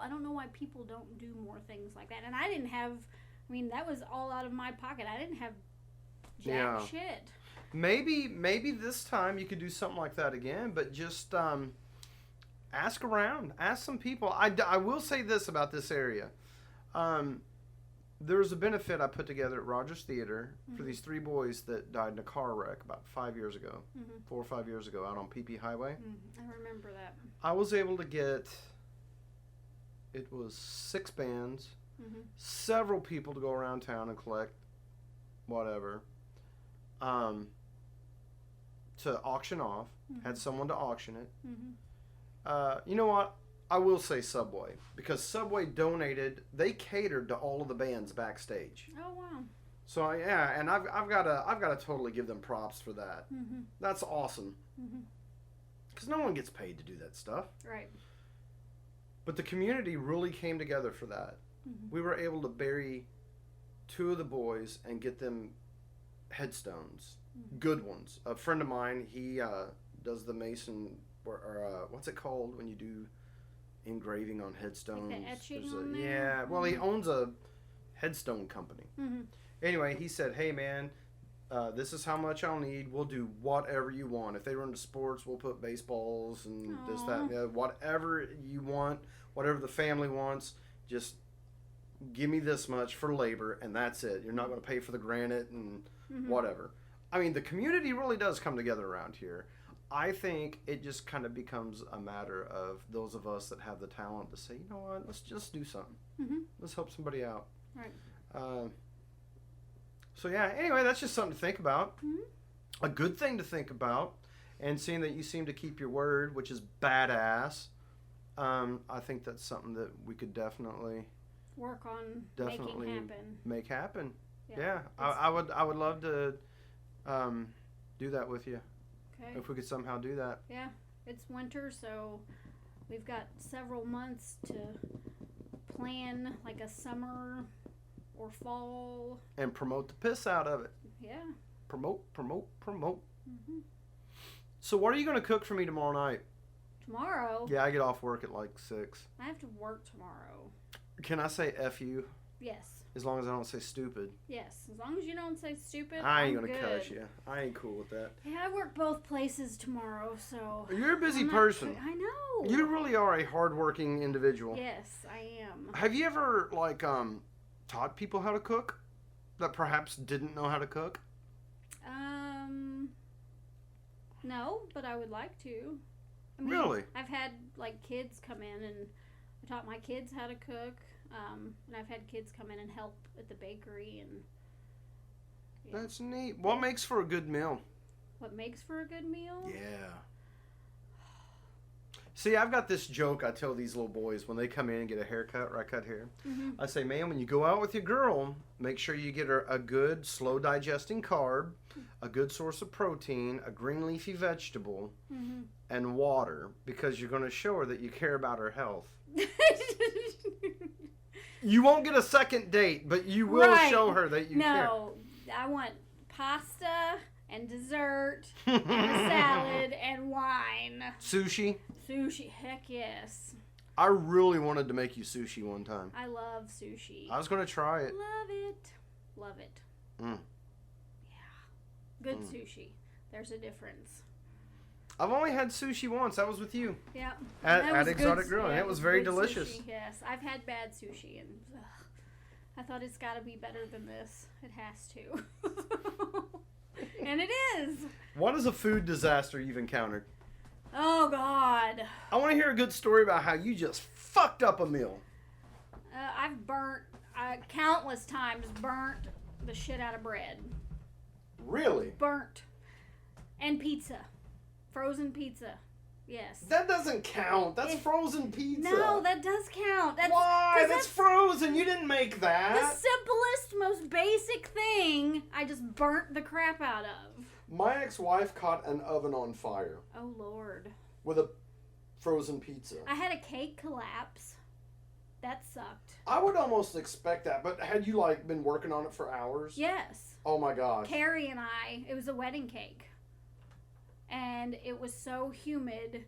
I don't know why people don't do more things like that. And I didn't have, that was all out of my pocket. I didn't have jack shit. Maybe this time you could do something like that again, but just ask around. Ask some people. I will say this about this area. There was a benefit I put together at Rogers Theater for these 3 boys that died in a car wreck about 5 years ago, 4 or 5 years ago, out on PP Highway. I remember that. I was able to get, it was 6 bands, several people to go around town and collect whatever, to auction off. Had someone to auction it. You know what? I will say Subway, because Subway donated. They catered to all of the bands backstage. Oh wow! So and I've got to totally give them props for that. That's awesome. Because no one gets paid to do that stuff. Right. But the community really came together for that. We were able to bury 2 of the boys and get them headstones, good ones. A friend of mine, he does the mason or what's it called when you do engraving on headstones? Like the etching on there? Yeah, well, he owns a headstone company. Anyway, he said, hey man, this is how much I'll need. We'll do whatever you want. If they run to sports, we'll put baseballs and this, that, whatever you want, whatever the family wants, just give me this much for labor and that's it. You're not going to pay for the granite and whatever. The community really does come together around here. I think it just kind of becomes a matter of those of us that have the talent to say, you know what, let's just do something. Let's help somebody out. Right. So yeah, anyway, that's just something to think about. A good thing to think about. And seeing that you seem to keep your word, which is badass, I think that's something that we could definitely work on, make happen. Yeah. I would love to do that with you. Okay. If we could somehow do that. Yeah. It's winter, so we've got several months to plan like a summer or fall. And promote the piss out of it. Yeah. Promote. Mm-hmm. So what are you going to cook for me tomorrow night? Tomorrow? Yeah, I get off work at like 6. I have to work tomorrow. Can I say F you? Yes. As long as I don't say stupid. Yes. As long as you don't say stupid, I ain't I'm going to good. cuss you. I ain't cool with that. Yeah, I work both places tomorrow, so... You're a busy I'm not person. I know. You really are a hardworking individual. Yes, I am. Have you ever, like, taught people how to cook that perhaps didn't know how to cook? No, but I would like to. I mean, Really? I've had, like, kids come in and I taught my kids how to cook. And I've had kids come in and help at the bakery and... Yeah. That's neat. What makes for a good meal? What makes for a good meal? Yeah. See, I've got this joke I tell these little boys when they come in and get a haircut or I cut hair. Mm-hmm. I say, man, when you go out with your girl, make sure you get her a good, slow digesting carb, a good source of protein, a green leafy vegetable, and water, because you're going to show her that you care about her health. You won't get a second date, but you will show her that you care. No, I want pasta and dessert and a salad and wine. Sushi? Sushi, heck yes. I really wanted to make you sushi one time. I love sushi. I was going to try it. Love it. Love it. Mm. Yeah. Good sushi. There's a difference. I've only had sushi once. That was with you. Yeah. At Exotic Grill, and it was very delicious. Sushi, yes. I've had bad sushi, and I thought it's got to be better than this. It has to. And it is. What is a food disaster you've encountered? Oh, God. I want to hear a good story about how you just fucked up a meal. I've burnt, countless times, burnt the shit out of bread. Really? Burnt. And pizza. Frozen pizza. Yes. That doesn't count. That's frozen pizza. No, that does count. Why? That's frozen. You didn't make that. The simplest, most basic thing I just burnt the crap out of. My ex-wife caught an oven on fire. Oh, Lord. With a frozen pizza. I had a cake collapse. That sucked. I would almost expect that, but had you, like, been working on it for hours? Yes. Oh, my gosh. Carrie and I, it was a wedding cake. And it was so humid,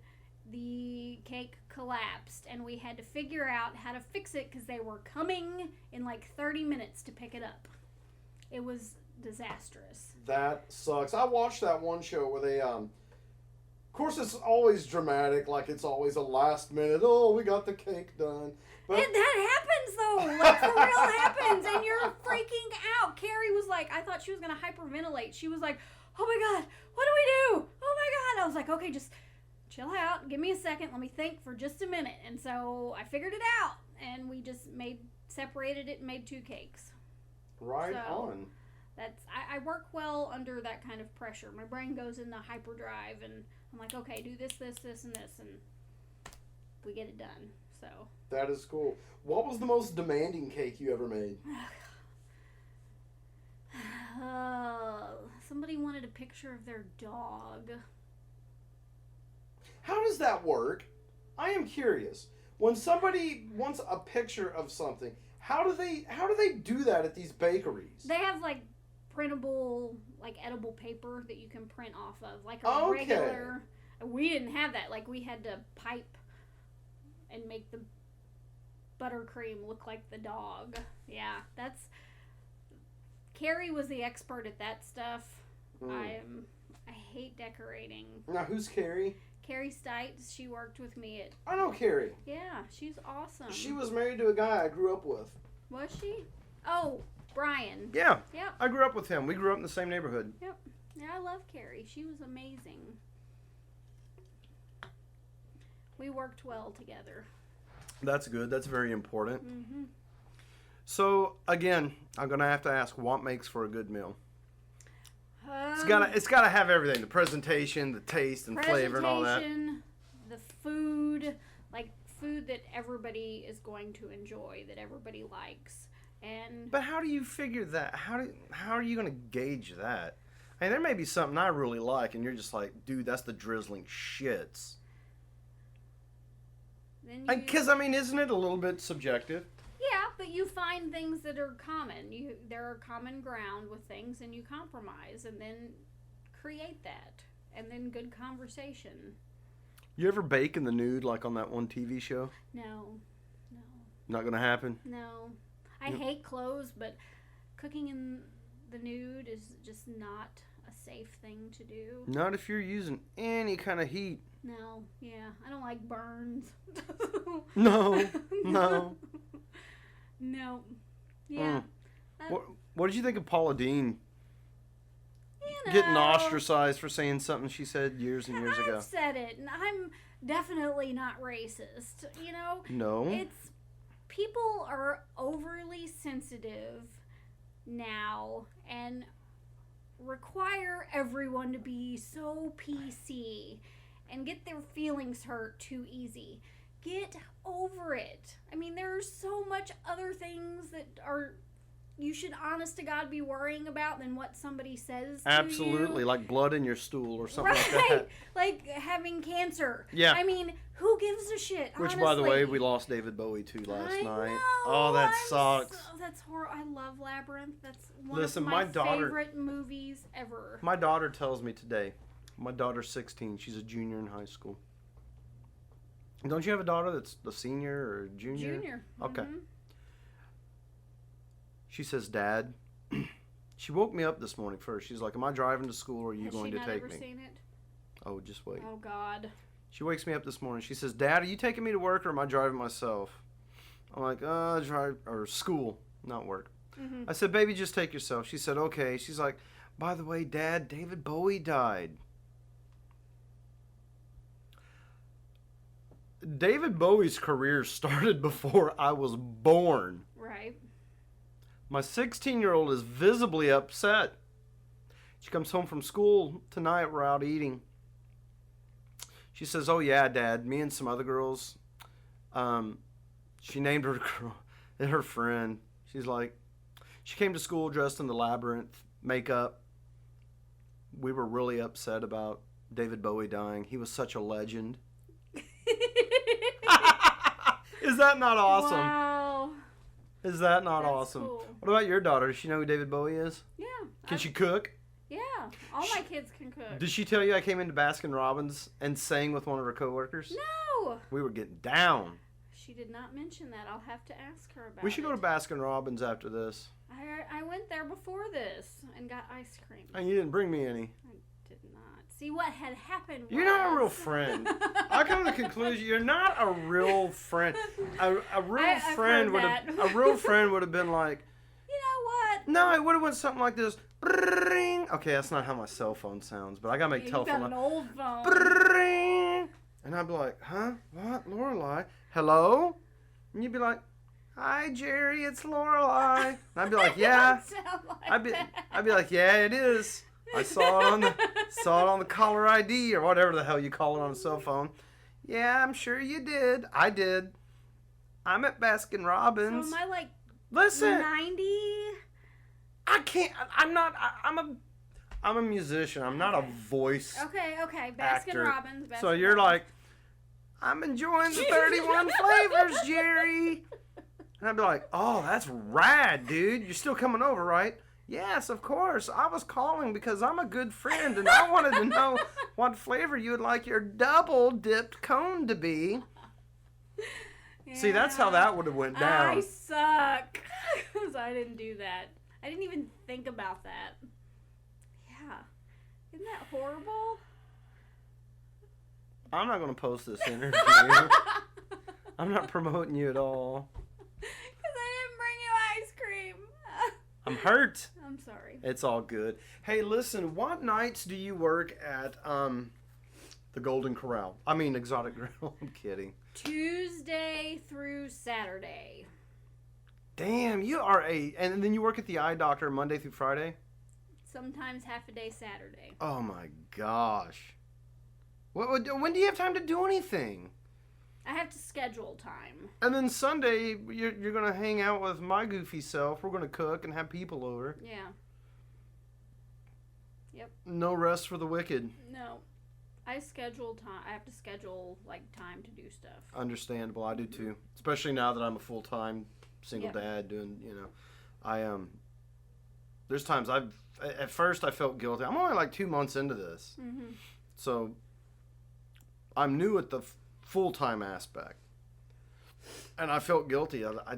the cake collapsed, and we had to figure out how to fix it because they were coming in like 30 minutes to pick it up. It was disastrous. That sucks. I watched that one show where they, of course it's always dramatic, like it's always a last minute, oh, we got the cake done. But that happens though, like for real happens, and you're freaking out. Carrie was like, I thought she was going to hyperventilate. She was like, oh my God, what do we do? Oh my God. I was like, okay, just chill out. Give me a second. Let me think for just a minute. And so I figured it out, and we just separated it and made 2 cakes. Right on. I work well under that kind of pressure. My brain goes into hyperdrive, and I'm like, okay, do this, this, this, and this, and we get it done. So that is cool. What was the most demanding cake you ever made? Somebody wanted a picture of their dog. How does that work? I am curious. When somebody wants a picture of something, how do they do that at these bakeries? They have like printable, like edible paper that you can print off of, like a regular. We didn't have that. Like we had to pipe and make the buttercream look like the dog. Yeah, Carrie was the expert at that stuff. I hate decorating. Now, who's Carrie? Carrie Stites. She worked with me at... I know Carrie. Yeah, she's awesome. She was married to a guy I grew up with. Was she? Oh, Brian. Yeah. Yep. I grew up with him. We grew up in the same neighborhood. Yep. Yeah, I love Carrie. She was amazing. We worked well together. That's good. That's very important. Mm-hmm. So, again, I'm going to have to ask, what makes for a good meal? It's gotta have everything. The presentation, the taste, and flavor, and all that. The food, like food that everybody is going to enjoy, that everybody likes. And But how do you figure that? How are you going to gauge that? I mean, there may be something I really like, and you're just like, dude, that's the drizzling shits. Because, I mean, isn't it a little bit subjective? Yeah, but you find things that are common. There are common ground with things, and you compromise, and then create that, and then good conversation. You ever bake in the nude, like on that one TV show? No. Not going to happen? No. I hate clothes, but cooking in the nude is just not a safe thing to do. Not if you're using any kind of heat. No, yeah. I don't like burns. No. No. Yeah. What did you think of Paula Deen You know, getting ostracized for saying something she said years and years ago? I've said it, and I'm definitely not racist. You know? No. It's people are overly sensitive now and require everyone to be so PC and get their feelings hurt too easy. Get over it. I mean, there's so much other things that you should honest to God be worrying about than what somebody says to Absolutely, you. like blood in your stool or something Right, like that. like having cancer. Yeah. I mean, who gives a shit? Which, honestly. by the way, we lost David Bowie too last night. Know, Oh, that sucks. That's horrible. I love Labyrinth. That's one Listen, of my my daughter- favorite movies ever. My daughter tells me today. My daughter's 16. She's a junior in high school. Don't you have a daughter that's a senior or a junior? Junior. Okay. Mm-hmm. She says, Dad, she woke me up this morning first. She's like, am I driving to school or are you Has going she to not take ever me? seen it? Oh, just wait. Oh, God. She wakes me up this morning. She says, Dad, are you taking me to work or am I driving myself? I'm like, drive, or school, not work. Mm-hmm. I said, baby, just take yourself. She said, okay. She's like, by the way, Dad, David Bowie died. David Bowie's career started before I was born. Right. My 16-year-old is visibly upset. She comes home from school tonight. We're out eating. She says, oh, yeah, Dad, me and some other girls, she named her girl, her friend. She's like, she came to school dressed in the Labyrinth makeup. We were really upset about David Bowie dying. He was such a legend. Is that not awesome? Wow. Is that not That's awesome? cool. What about your daughter? Does she know who David Bowie is? Yeah. Can she cook? Yeah. All my kids can cook. Did she tell you I came into Baskin Robbins and sang with one of her coworkers? No. We were getting down. She did not mention that. I'll have to ask her about it. We should go to Baskin Robbins after this. I went there before this and got ice cream. And you didn't bring me any. I did not. See, what had happened was... You're not a real friend. I come to the conclusion you're not a real friend. A real friend would have been like, you know what? no, it would have went something like this. Ring. Okay, that's not how my cell phone sounds, but I gotta make You telephone. got an old phone. Ring. And I'd be like, huh? What? Lorelei? Hello? And you'd be like, hi, Jerry, it's Lorelei. And I'd be like, yeah. I'd be like, yeah, it is. I saw it on the caller ID or whatever the hell you call it on a cell phone. Yeah, I'm sure you did. I did. I'm at Baskin Robbins. So am I like Listen, 90? I can't. I'm a musician. I'm not a voice. Okay. Baskin actor. Robbins. So you're like, I'm enjoying the 31 flavors, Jerry. And I'd be like, oh, that's rad, dude. You're still coming over, right? Yes, of course. I was calling because I'm a good friend and I wanted to know what flavor you would like your double dipped cone to be. Yeah. See, that's how that would have went down. I suck. Because I didn't do that. I didn't even think about that. Yeah. Isn't that horrible? I'm not going to post this interview. I'm not promoting you at all. Because I didn't bring you ice cream. I'm hurt. I'm sorry. It's all good. Hey, listen, what nights do you work at the Golden Corral? I mean, Exotic Grill. I'm kidding. Tuesday through Saturday. Damn, you are and then you work at the eye doctor Monday through Friday? Sometimes half a day Saturday. Oh my gosh. When do you have time to do anything? I have to schedule time. And then Sunday, you're going to hang out with my goofy self. We're going to cook and have people over. Yeah. Yep. No rest for the wicked. No. I schedule time. I have to schedule, like, time to do stuff. Understandable. I do, too. Especially now that I'm a full-time single dad doing, there's times at first I felt guilty. I'm only like 2 months into this. Mm-hmm. So I'm new at the full-time aspect. And I felt guilty. I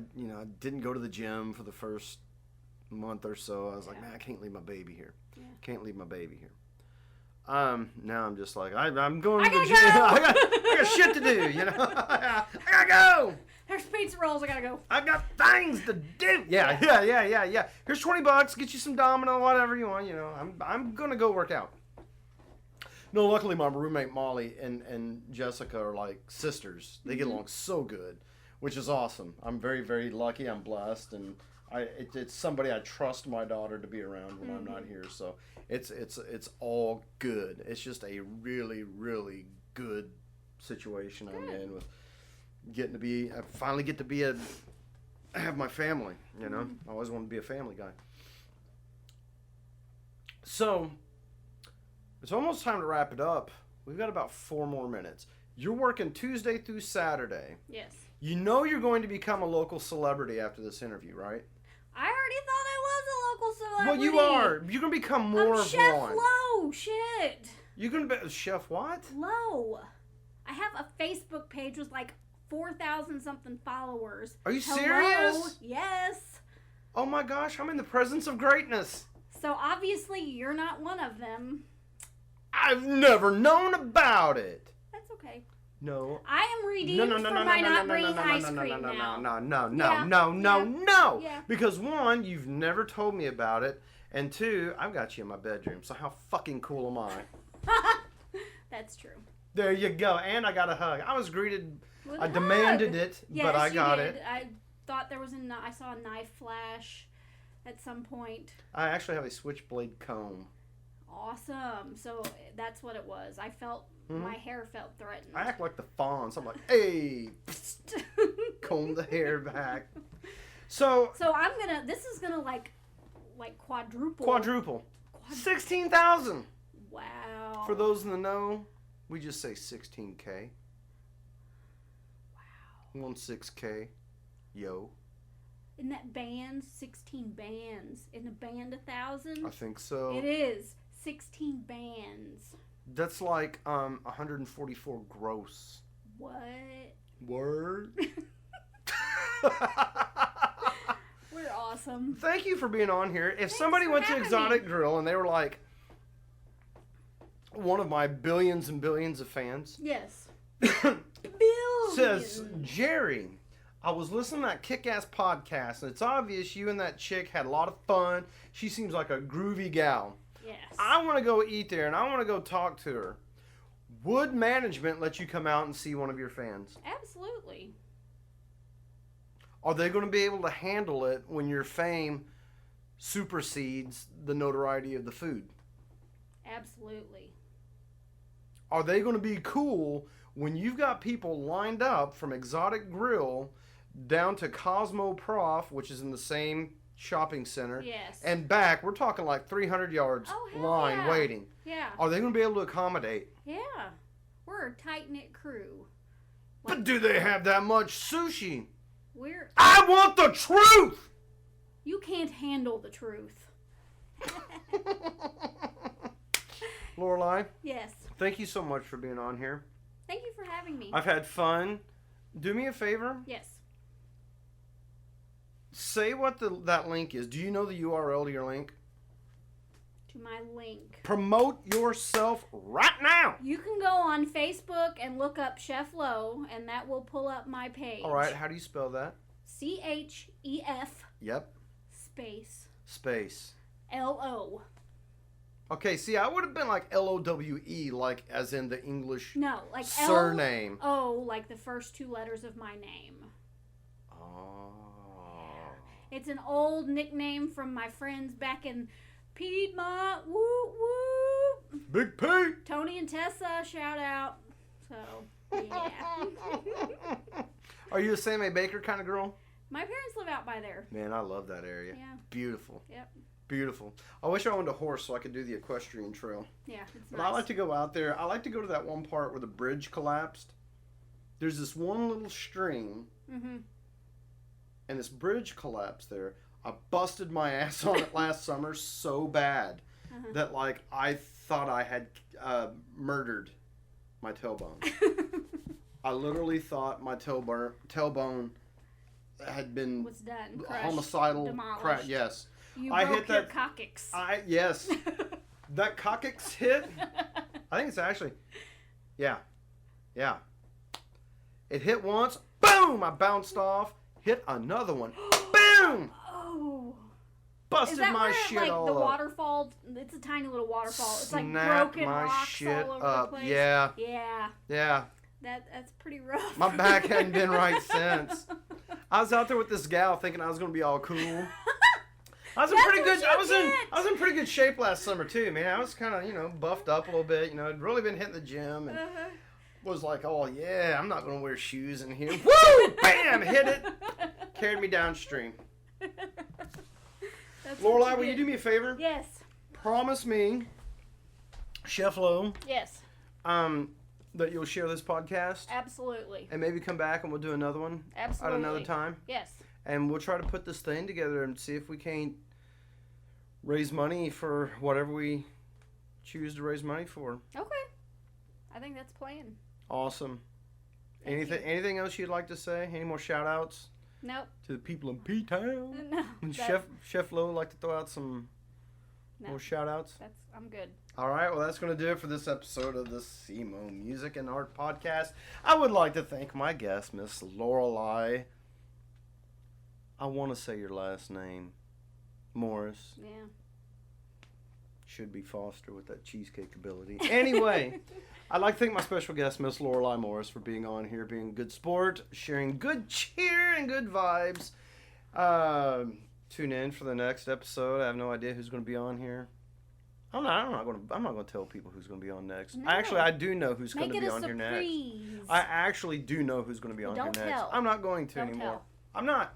didn't go to the gym for the first month or so. I was like, man, I can't leave my baby here. Yeah. Can't leave my baby here. Now I'm just like, I'm going to the gotta gym. go! I got shit to do, I gotta go. There's pizza rolls. I gotta go. I got things to do. Yeah. Here's $20. Get you some Domino, whatever you want. I'm gonna go work out. No, luckily my roommate Molly and Jessica are like sisters. They get along so good, which is awesome. I'm very, very lucky. I'm blessed, and it's somebody I trust my daughter to be around when I'm not here. So it's all good. It's just a really, really good situation I'm in with getting to be. I finally get to have my family. I always wanted to be a family guy. So it's almost time to wrap it up. We've got about 4 more minutes. You're working Tuesday through Saturday. Yes. You know you're going to become a local celebrity after this interview, right? I already thought I was a local celebrity. Well, you are. You're going to become more I'm of Chef one. Lowe. Shit. You're going to be Chef what? Lowe. I have a Facebook page with like 4,000 something followers. Are you Hello? serious? Yes. Oh my gosh, I'm in the presence of greatness. So obviously you're not one of them. I've never known about it. That's okay. No. I am redeemed for my not bringing ice cream now. No. Yeah. Because 1, you've never told me about it, and 2, I've got you in my bedroom. So how fucking cool am I? That's true. There you go. And I got a hug. I was greeted. With I a demanded hug. it, Yes, but I you got did. it. I thought there was I saw a knife flash at some point. I actually have a switchblade comb. Awesome. So that's what it was. I felt my hair felt threatened. I act like the Fonz. I'm like, hey, comb the hair back. So this is gonna like quadruple. Quadruple. 16,000. Wow. For those in the know, we just say 16K. Wow. 16K. Yo. Isn't that bands? 16 bands. Isn't a band 1,000? I think so. It is. 16 bands. That's like 144 gross. What? Word. We're awesome. Thank you for being on here. If Thanks somebody for went to having Exotic me. Grill and they were like one of my billions and billions of fans, Yes. says, Jerry, I was listening to that kick-ass podcast, and it's obvious you and that chick had a lot of fun. She seems like a groovy gal. Yes. I want to go eat there, and I want to go talk to her. Would management let you come out and see one of your fans? Absolutely. Are they going to be able to handle it when your fame supersedes the notoriety of the food? Absolutely. Are they going to be cool when you've got people lined up from Exotic Grill down to Cosmo Prof, which is in the same shopping center, Yes. and back? We're talking like 300 yards hell line yeah. waiting. Yeah. Are they going to be able to accommodate? Yeah. We're a tight-knit crew. But do they have that much sushi? We're... I want the truth! You can't handle the truth. Lorelei, Yes. thank you so much for being on here. Thank you for having me. I've had fun. Do me a favor. Yes. Say what that link is. Do you know the URL to your link? To my link. Promote yourself right now. You can go on Facebook and look up Chef Lowe, and that will pull up my page. All right. How do you spell that? CHEF Yep. space LO. Okay. See, I would have been like LOWE, like as in the English No, like surname. LO, like the first 2 letters of my name. Oh. It's an old nickname from my friends back in Piedmont. Woo woo. Big P. Tony and Tessa, shout out. So Yeah. Are you a Sammy Baker kind of girl? My parents live out by there. Man, I love that area. Yeah. Beautiful. Yep. Beautiful. I wish I owned a horse so I could do the equestrian trail. Yeah, it's But nice. I like to go out there. I like to go to that one part where the bridge collapsed. There's this one little stream, Mm-hmm. and this bridge collapsed there. I busted my ass on it last summer so bad Uh-huh. that, like, I thought I had murdered my tailbone. I literally thought my tailbone had been Was done. Crushed, homicidal demolished. crash. Yes. You I broke hit your that- coccyx. Yes. That coccyx hit. I think it's actually, yeah. It hit once, boom! I bounced off, hit another one, boom! Oh. Busted Is that my where, shit like, all the up. waterfall? It's a tiny little waterfall. It's like Snapped broken my rocks shit all over up. the place. Yeah. Yeah. That's pretty rough. My back hadn't been right since. I was out there with this gal thinking I was gonna be all cool. I was in That's pretty what good. you I was in pretty good shape last summer too, man. I was kind of buffed up a little bit. I'd really been hitting the gym and was like, oh yeah, I'm not gonna wear shoes in here. Woo! Bam! Hit it. Carried me downstream. That's Lorelei, what will you did. do me a favor? Yes. Promise me, Chef Lo, Yes. that you'll share this podcast Absolutely. and maybe come back and we'll do another one Absolutely. at another time. Yes. And we'll try to put this thing together and see if we can't raise money for whatever we choose to raise money for. Okay. I think that's playing. Awesome. Thank you. Anything else you'd like to say? Any more shout outs Nope. to the people in P-Town? No. And that- Chef Lo would like to throw out some No. more shout outs? I'm good. All right, well, that's going to do it for this episode of the SEMO Music and Art Podcast. I would like to thank my guest, Miss Lorelei. I want to say your last name. Morris. Yeah. Should be Foster with that cheesecake ability. Anyway, I'd like to thank my special guest, Miss Lorelei Morris, for being on here, being a good sport, sharing good cheer and good vibes. Tune in for the next episode. I have no idea who's going to be on here. I'm not going to tell people who's going to be on next. No. Actually, I do know who's going Make to it be a on here next. surprise. I actually do know who's going to be on here Don't next. tell. I'm not going to Don't anymore. tell. I'm not.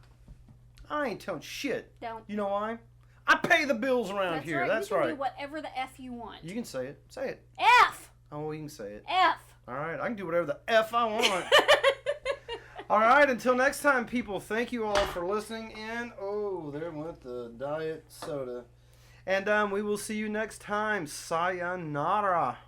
I ain't telling shit. Don't. You know why? I pay the bills around That's here. right. That's you can right. do whatever the F you want. You can say it. Say it. F. Oh, you can say it. F. All right. I can do whatever the F I want. All right. Until next time, people, thank you all for listening in. Oh, there went the diet soda. And we will see you next time. Sayonara.